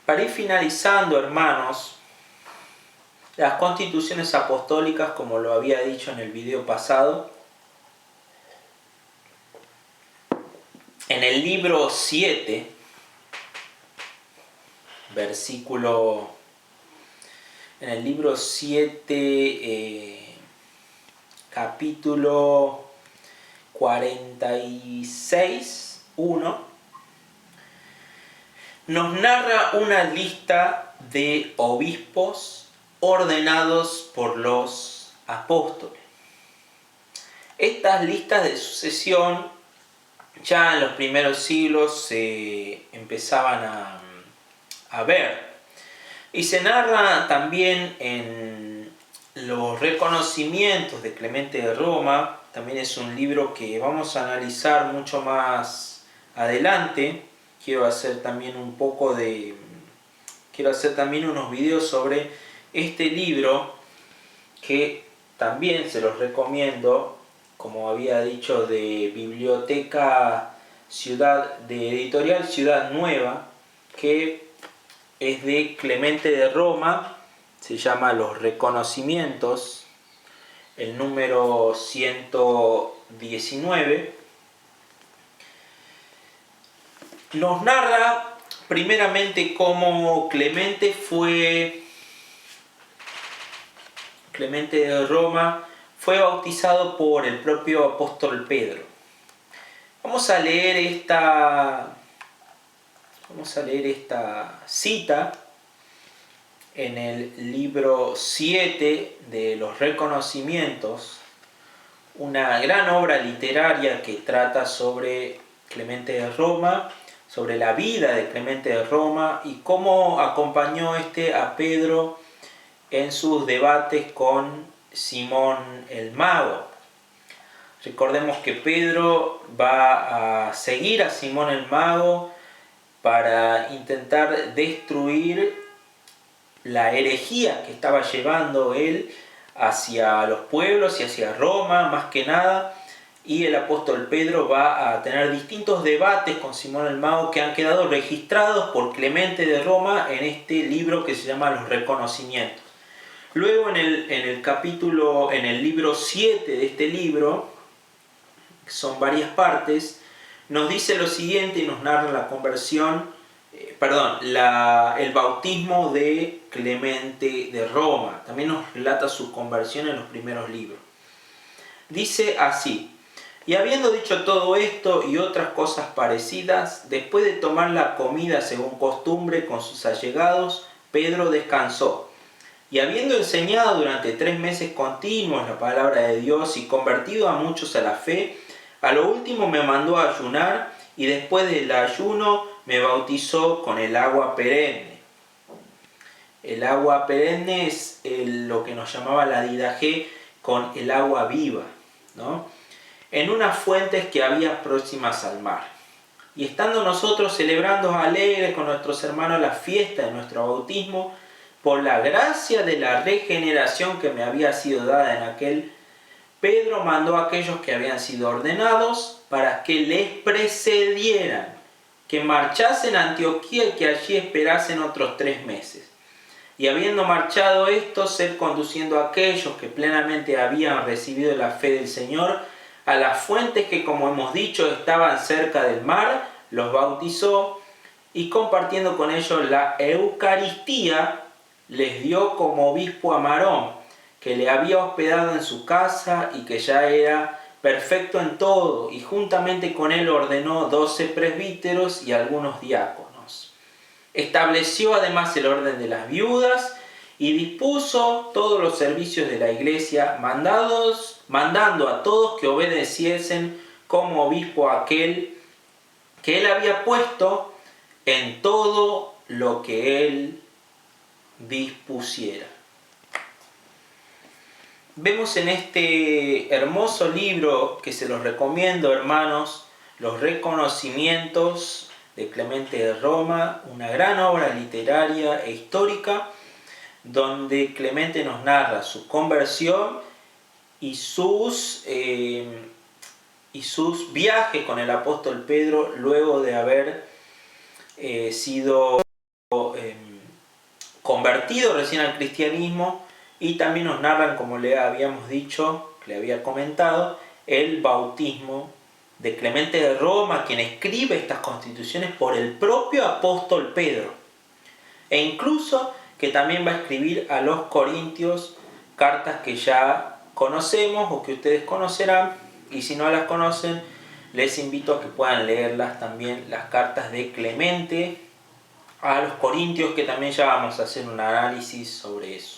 Speaker 1: Para ir finalizando, hermanos, las constituciones apostólicas, como lo había dicho en el video pasado, en el libro 7, capítulo 46, 1, nos narra una lista de obispos ordenados por los apóstoles. Estas listas de sucesión ya en los primeros siglos se empezaban a ver. Y se narra también en los reconocimientos de Clemente de Roma. También es un libro que vamos a analizar mucho más adelante. Quiero hacer también unos videos sobre este libro, que también se los recomiendo, como había dicho, de Biblioteca de Editorial Ciudad Nueva, que es de Clemente de Roma, se llama Los Reconocimientos, el número 119. Nos narra primeramente cómo Clemente de Roma fue bautizado por el propio apóstol Pedro. Vamos a leer esta cita en el libro 7 de los Reconocimientos, una gran obra literaria que trata sobre Clemente de Roma, sobre la vida de Clemente de Roma y cómo acompañó a Pedro en sus debates con Simón el Mago. Recordemos que Pedro va a seguir a Simón el Mago para intentar destruir la herejía que estaba llevando él hacia los pueblos y hacia Roma, más que nada. Y el apóstol Pedro va a tener distintos debates con Simón el Mago que han quedado registrados por Clemente de Roma en este libro que se llama Los Reconocimientos. Luego en el libro 7 de este libro, que son varias partes, nos dice lo siguiente y nos narra la conversión, el bautismo de Clemente de Roma. También nos relata su conversión en los primeros libros. Dice así: y habiendo dicho todo esto y otras cosas parecidas, después de tomar la comida según costumbre con sus allegados, Pedro descansó. Y habiendo enseñado durante 3 meses continuos la palabra de Dios y convertido a muchos a la fe, a lo último me mandó a ayunar, y después del ayuno me bautizó con el agua perenne. El agua perenne es lo que nos llamaba la didaje con el agua viva, ¿no? En unas fuentes que había próximas al mar. Y estando nosotros celebrando alegres con nuestros hermanos la fiesta de nuestro bautismo, por la gracia de la regeneración que me había sido dada en aquel, Pedro mandó a aquellos que habían sido ordenados para que les precedieran, que marchasen a Antioquía y que allí esperasen otros 3 meses. Y habiendo marchado estos, ser conduciendo a aquellos que plenamente habían recibido la fe del Señor, a las fuentes que, como hemos dicho, estaban cerca del mar, los bautizó, y compartiendo con ellos la Eucaristía, les dio como obispo a Marón, que le había hospedado en su casa y que ya era perfecto en todo, y juntamente con él ordenó 12 presbíteros y algunos diáconos. Estableció además el orden de las viudas y dispuso todos los servicios de la iglesia, mandando a todos que obedeciesen como obispo a aquel que él había puesto en todo lo que él dispusiera. Vemos en este hermoso libro, que se los recomiendo, hermanos, los reconocimientos de Clemente de Roma, una gran obra literaria e histórica, donde Clemente nos narra su conversión y sus viajes con el apóstol Pedro luego de haber sido convertido recién al cristianismo, y también nos narran, como le habíamos dicho, le había comentado, el bautismo de Clemente de Roma, quien escribe estas constituciones por el propio apóstol Pedro, e incluso que también va a escribir a los Corintios cartas que ya conocemos o que ustedes conocerán, y si no las conocen, les invito a que puedan leerlas también, las cartas de Clemente a los Corintios, que también ya vamos a hacer un análisis sobre eso.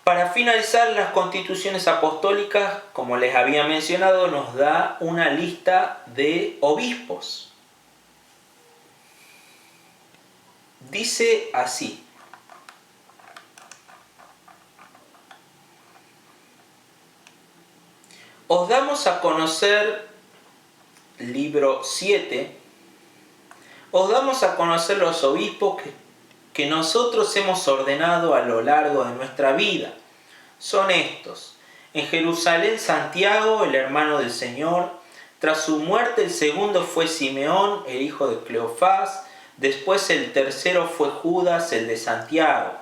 Speaker 1: Para finalizar, las constituciones apostólicas, como les había mencionado, nos da una lista de obispos. Dice así: os damos a conocer, libro 7, os damos a conocer los obispos que nosotros hemos ordenado a lo largo de nuestra vida. Son estos: en Jerusalén, Santiago, el hermano del Señor. Tras su muerte, el segundo fue Simeón, el hijo de Cleofás. Después el tercero fue Judas, el de Santiago.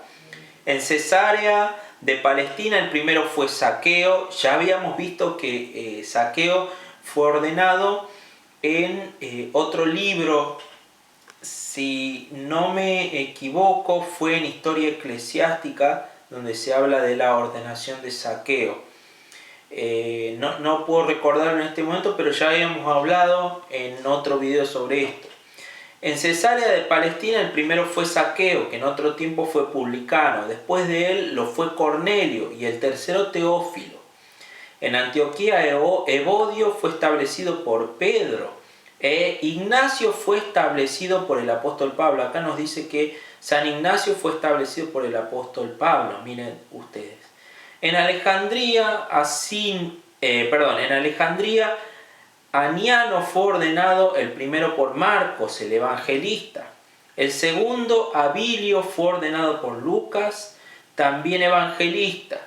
Speaker 1: En Cesarea de Palestina, el primero fue Zaqueo. Ya habíamos visto que Zaqueo fue ordenado en otro libro. Si no me equivoco, fue en Historia Eclesiástica, donde se habla de la ordenación de Zaqueo. No puedo recordarlo en este momento, pero ya habíamos hablado en otro video sobre esto. En Cesarea de Palestina, el primero fue Zaqueo, que en otro tiempo fue publicano. Después de él lo fue Cornelio, y el tercero Teófilo. En Antioquía, Evodio fue establecido por Pedro. Ignacio fue establecido por el apóstol Pablo. Acá nos dice que San Ignacio fue establecido por el apóstol Pablo. Miren ustedes. En Alejandría, Aniano fue ordenado el primero por Marcos, el evangelista. El segundo, Abilio, fue ordenado por Lucas, también evangelista.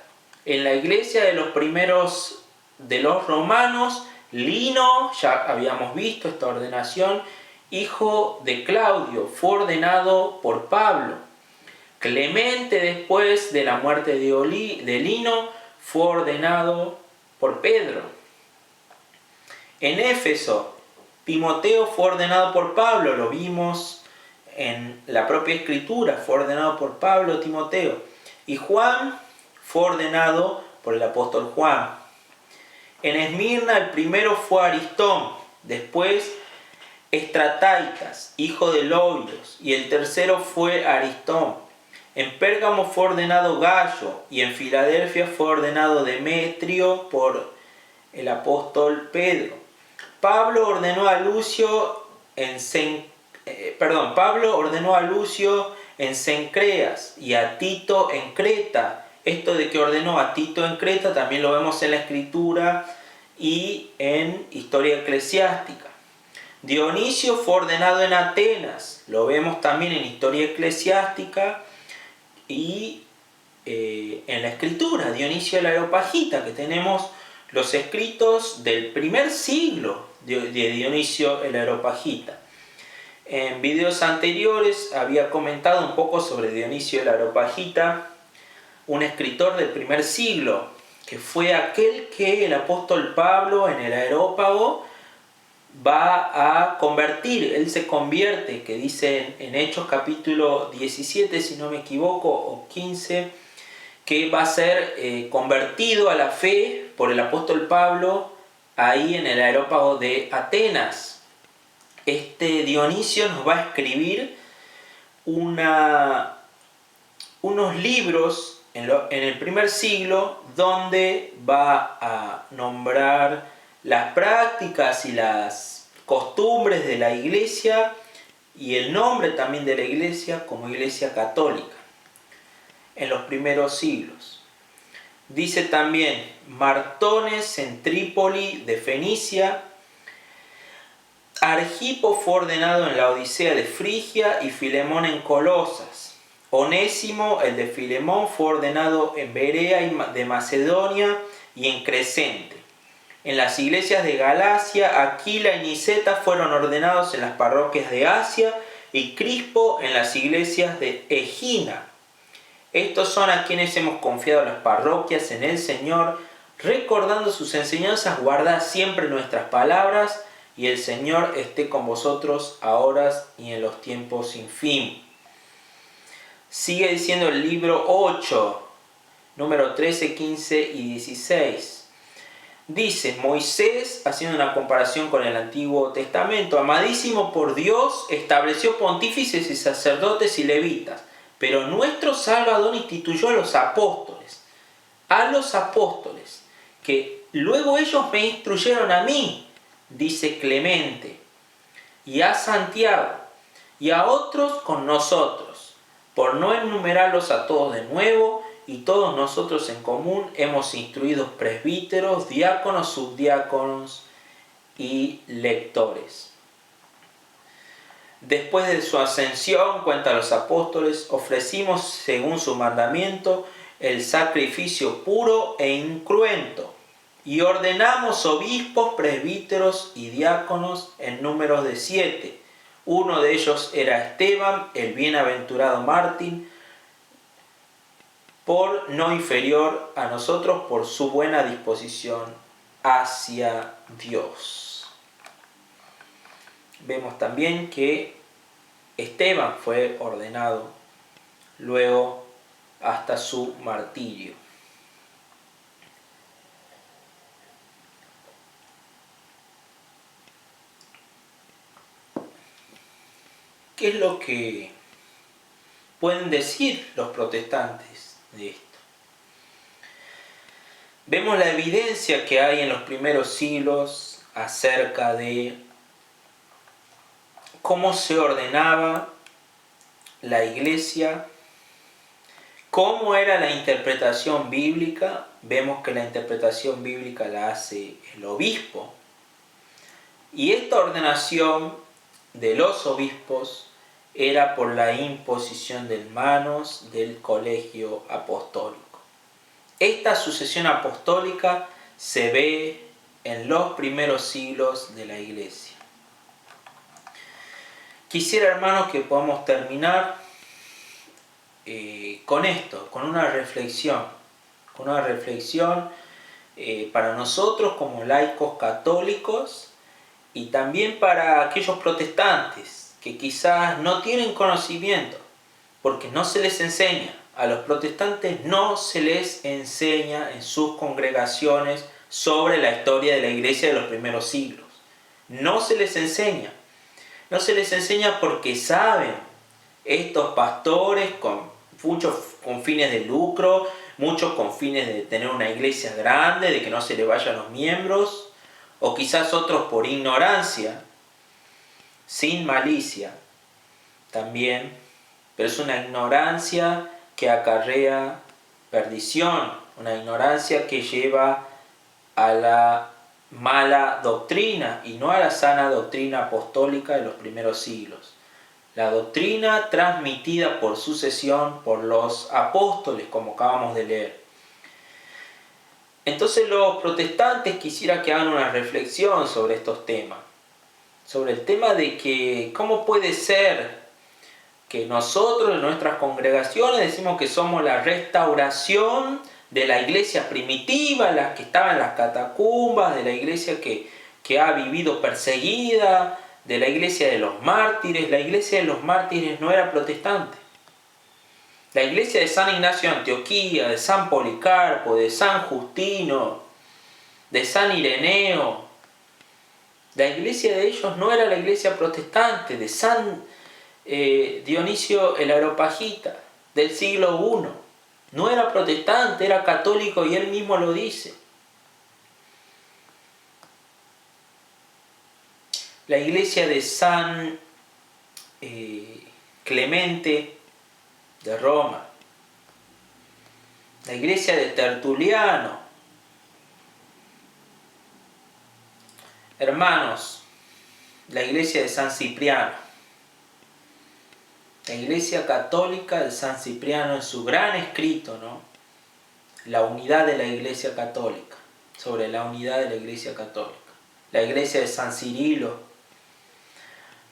Speaker 1: En la iglesia de los primeros de los romanos, Lino, ya habíamos visto esta ordenación, hijo de Claudio, fue ordenado por Pablo. Clemente, después de la muerte de Lino, fue ordenado por Pedro. En Éfeso, Timoteo fue ordenado por Pablo, lo vimos en la propia escritura, fue ordenado por Pablo, Timoteo. Y Juan fue ordenado por el apóstol Juan. En Esmirna, el primero fue Aristón, después Estrataitas, hijo de Loios, y el tercero fue Aristón. En Pérgamo fue ordenado Gallo, y en Filadelfia fue ordenado Demetrio por el apóstol Pedro. Pablo ordenó a Lucio en Cencreas y a Tito en Creta. Esto de que ordenó a Tito en Creta también lo vemos en la Escritura y en historia eclesiástica. Dionisio fue ordenado en Atenas, lo vemos también en historia eclesiástica y en la Escritura. Dionisio el Areopagita, que tenemos los escritos del primer siglo de Dionisio el Areopagita. En videos anteriores había comentado un poco sobre Dionisio el Areopagita, un escritor del primer siglo, que fue aquel que el apóstol Pablo en el Areópago va a convertir. Él se convierte, que dice en Hechos capítulo 17, si no me equivoco, o 15, que va a ser convertido a la fe por el apóstol Pablo ahí en el Areópago de Atenas. Este Dionisio nos va a escribir unos libros en el primer siglo donde va a nombrar las prácticas y las costumbres de la iglesia y el nombre también de la iglesia como iglesia católica en los primeros siglos. Dice también Martones en Trípoli de Fenicia, Argipo fue ordenado en la Odisea de Frigia y Filemón en Colosas. Onésimo, el de Filemón, fue ordenado en Berea de Macedonia y en Crescente. En las iglesias de Galacia, Aquila y Niceta fueron ordenados en las parroquias de Asia y Crispo en las iglesias de Egina. Estos son a quienes hemos confiado las parroquias en el Señor, recordando sus enseñanzas, guardad siempre nuestras palabras, y el Señor esté con vosotros ahora y en los tiempos sin fin. Sigue diciendo el libro 8, número 13, 15 y 16. Dice Moisés, haciendo una comparación con el Antiguo Testamento, amadísimo por Dios, estableció pontífices y sacerdotes y levitas, pero nuestro Salvador instituyó a los apóstoles, que luego ellos me instruyeron a mí, dice Clemente, y a Santiago, y a otros con nosotros, por no enumerarlos a todos de nuevo, y todos nosotros en común hemos instruido presbíteros, diáconos, subdiáconos y lectores. Después de su ascensión, cuentan los apóstoles, ofrecimos según su mandamiento el sacrificio puro e incruento, y ordenamos obispos, presbíteros y diáconos en número de 7. Uno de ellos era Esteban, el bienaventurado mártir, por no inferior a nosotros por su buena disposición hacia Dios. Vemos también que Esteban fue ordenado luego hasta su martirio. ¿Qué es lo que pueden decir los protestantes de esto? Vemos la evidencia que hay en los primeros siglos acerca de cómo se ordenaba la iglesia, cómo era la interpretación bíblica. Vemos que la interpretación bíblica la hace el obispo, y esta ordenación de los obispos era por la imposición de manos del colegio apostólico. Esta sucesión apostólica se ve en los primeros siglos de la iglesia. Quisiera, hermanos, que podamos terminar con esto, con una reflexión para nosotros como laicos católicos y también para aquellos protestantes que quizás no tienen conocimiento, porque no se les enseña. A los protestantes no se les enseña en sus congregaciones sobre la historia de la iglesia de los primeros siglos. No se les enseña. No se les enseña porque saben estos pastores muchos con fines de lucro, muchos con fines de tener una iglesia grande, de que no se le vayan los miembros, o quizás otros por ignorancia, sin malicia, también pero es una ignorancia que acarrea perdición, una ignorancia que lleva a la mala doctrina y no a la sana doctrina apostólica de los primeros siglos. La doctrina transmitida por sucesión por los apóstoles, como acabamos de leer. Entonces los protestantes quisiera que hagan una reflexión sobre estos temas. Sobre el tema de que cómo puede ser que nosotros en nuestras congregaciones decimos que somos la restauración de la iglesia primitiva, la que estaba en las catacumbas, de la iglesia que ha vivido perseguida, de la iglesia de los mártires. La iglesia de los mártires no era protestante. La iglesia de San Ignacio de Antioquía, de San Policarpo, de San Justino, de San Ireneo, la iglesia de ellos no era la iglesia protestante, de San Dionisio el Areopagita, del siglo I. No era protestante, era católico y él mismo lo dice. La iglesia de San Clemente de Roma, la iglesia de Tertuliano. Hermanos, la iglesia de San Cipriano, la iglesia católica de San Cipriano en su gran escrito, ¿no? La unidad de la iglesia católica, sobre la unidad de la iglesia católica. La iglesia de San Cirilo,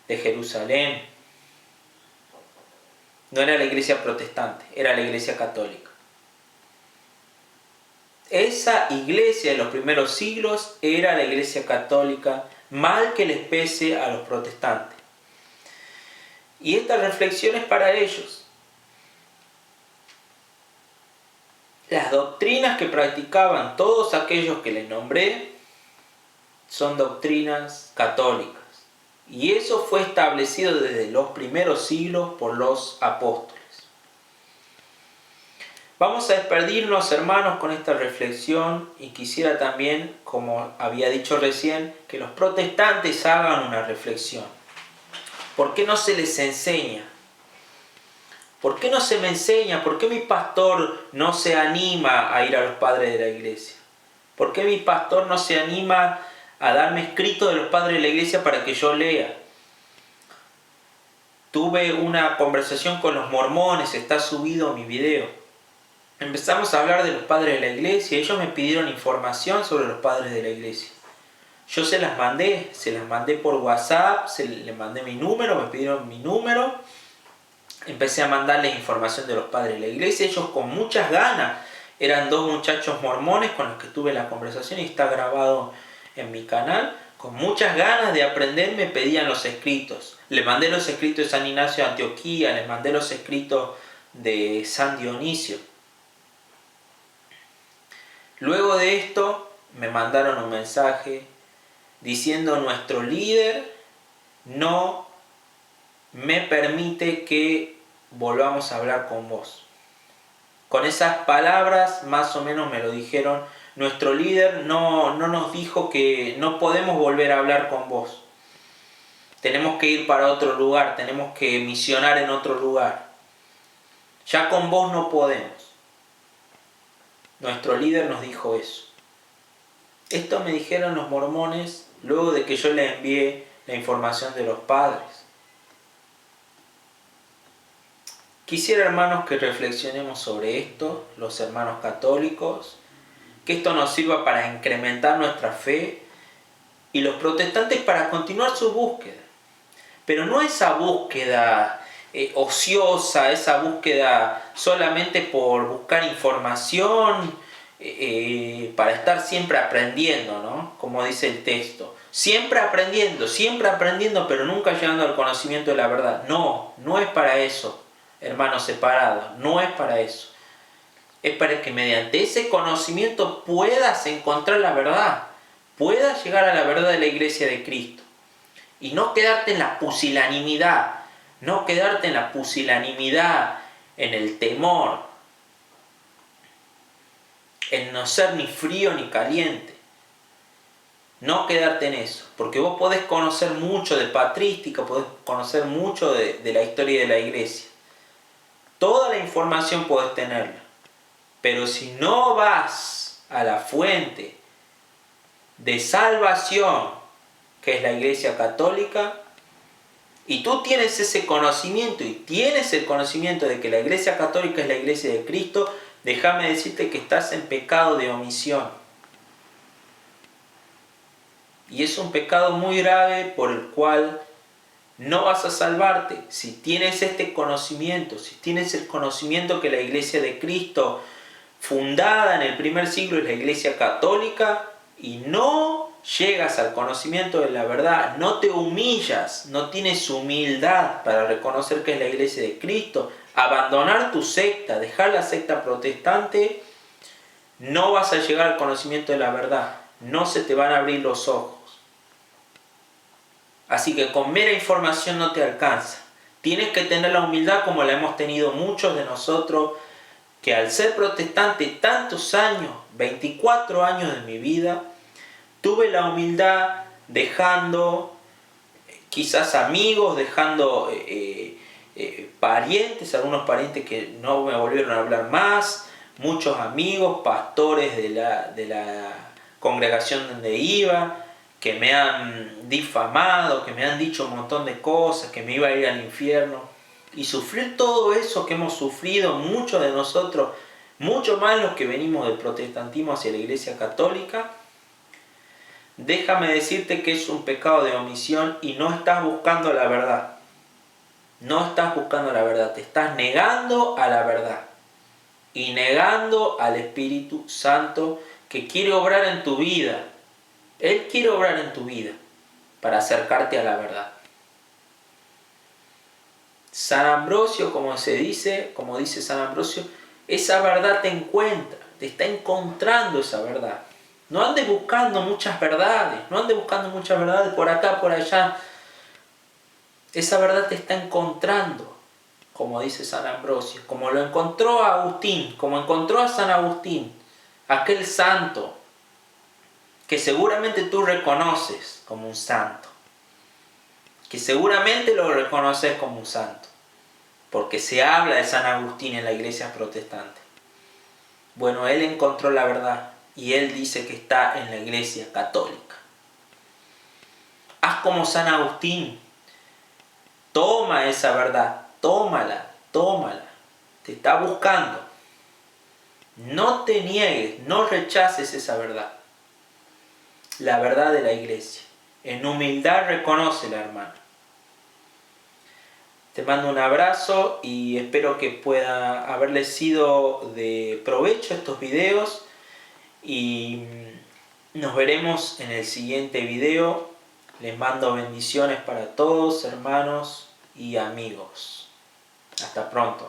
Speaker 1: de Jerusalén, no era la iglesia protestante, era la iglesia católica. Esa iglesia de los primeros siglos era la iglesia católica, mal que les pese a los protestantes. Y esta reflexión es para ellos. Las doctrinas que practicaban todos aquellos que les nombré son doctrinas católicas. Y eso fue establecido desde los primeros siglos por los apóstoles. Vamos a despedirnos, hermanos, con esta reflexión y quisiera también, como había dicho recién, que los protestantes hagan una reflexión. ¿Por qué no se les enseña? ¿Por qué no se me enseña? ¿Por qué mi pastor no se anima a ir a los padres de la iglesia? ¿Por qué mi pastor no se anima a darme escrito de los padres de la iglesia para que yo lea? Tuve una conversación con los mormones, está subido mi video. Empezamos a hablar de los padres de la iglesia. Ellos me pidieron información sobre los padres de la iglesia. Yo se las mandé por WhatsApp, les mandé mi número, me pidieron mi número. Empecé a mandarles información de los padres de la iglesia. Ellos con muchas ganas, eran dos muchachos mormones con los que tuve la conversación y está grabado en mi canal. Con muchas ganas de aprender me pedían los escritos. Les mandé los escritos de San Ignacio de Antioquía, les mandé los escritos de San Dionisio. Luego de esto me mandaron un mensaje diciendo: nuestro líder no me permite que volvamos a hablar con vos. Con esas palabras más o menos me lo dijeron: nuestro líder no nos dijo que no podemos volver a hablar con vos. Tenemos que ir para otro lugar, tenemos que misionar en otro lugar. Ya con vos no podemos. Nuestro líder nos dijo eso. Esto me dijeron los mormones luego de que yo les envié la información de los padres. Quisiera, hermanos, que reflexionemos sobre esto, los hermanos católicos, que esto nos sirva para incrementar nuestra fe y los protestantes para continuar su búsqueda. Pero no esa búsqueda ociosa, esa búsqueda solamente por buscar información, para estar siempre aprendiendo, ¿no? Como dice el texto. Siempre aprendiendo, pero nunca llegando al conocimiento de la verdad. No es para eso, hermanos separados, no es para eso. Es para que mediante ese conocimiento puedas encontrar la verdad, puedas llegar a la verdad de la iglesia de Cristo. Y no quedarte en la pusilanimidad, en el temor, en no ser ni frío ni caliente. No quedarte en eso, porque vos podés conocer mucho de patrística, podés conocer mucho de la historia de la iglesia, Toda la información puedes tenerla. Pero si no vas a la fuente de salvación, que es la Iglesia Católica, y tú tienes ese conocimiento y tienes el conocimiento de que la Iglesia Católica es la Iglesia de Cristo, déjame decirte que estás en pecado de omisión. Y es un pecado muy grave por el cual no vas a salvarte. Si tienes este conocimiento, si tienes el conocimiento que la Iglesia de Cristo, fundada en el primer siglo, es la Iglesia Católica, y no llegas al conocimiento de la verdad, no te humillas, no tienes humildad para reconocer que es la Iglesia de Cristo, abandonar tu secta, dejar la secta protestante, no vas a llegar al conocimiento de la verdad, no se te van a abrir los ojos. Así que con mera información no te alcanza. Tienes que tener la humildad como la hemos tenido muchos de nosotros, que al ser protestante tantos años, 24 años de mi vida, tuve la humildad dejando quizás amigos, dejando parientes, algunos parientes que no me volvieron a hablar más, muchos amigos, pastores de la congregación donde iba, que me han difamado, que me han dicho un montón de cosas, que me iba a ir al infierno. Y sufrir todo eso que hemos sufrido muchos de nosotros, mucho más los que venimos del protestantismo hacia la Iglesia Católica, déjame decirte que es un pecado de omisión y no estás buscando la verdad. No estás buscando la verdad, te estás negando a la verdad y negando al Espíritu Santo que quiere obrar en tu vida. Él quiere obrar en tu vida para acercarte a la verdad. San Ambrosio, como dice San Ambrosio, esa verdad te encuentra, te está encontrando esa verdad. No andes buscando muchas verdades, por acá, por allá. Esa verdad te está encontrando, como dice San Ambrosio, como lo encontró a Agustín, como encontró a San Agustín, aquel santo que seguramente tú reconoces como un santo, que seguramente lo reconoces como un santo, porque se habla de San Agustín en la iglesia protestante. Bueno, él encontró la verdad y él dice que está en la iglesia católica. Haz como San Agustín, toma esa verdad, tómala, te está buscando. No te niegues, no rechaces esa verdad. La verdad de la iglesia. En humildad reconócela, hermano. Te mando un abrazo y espero que pueda haberles sido de provecho estos videos y nos veremos en el siguiente video. Les mando bendiciones para todos, hermanos y amigos. Hasta pronto.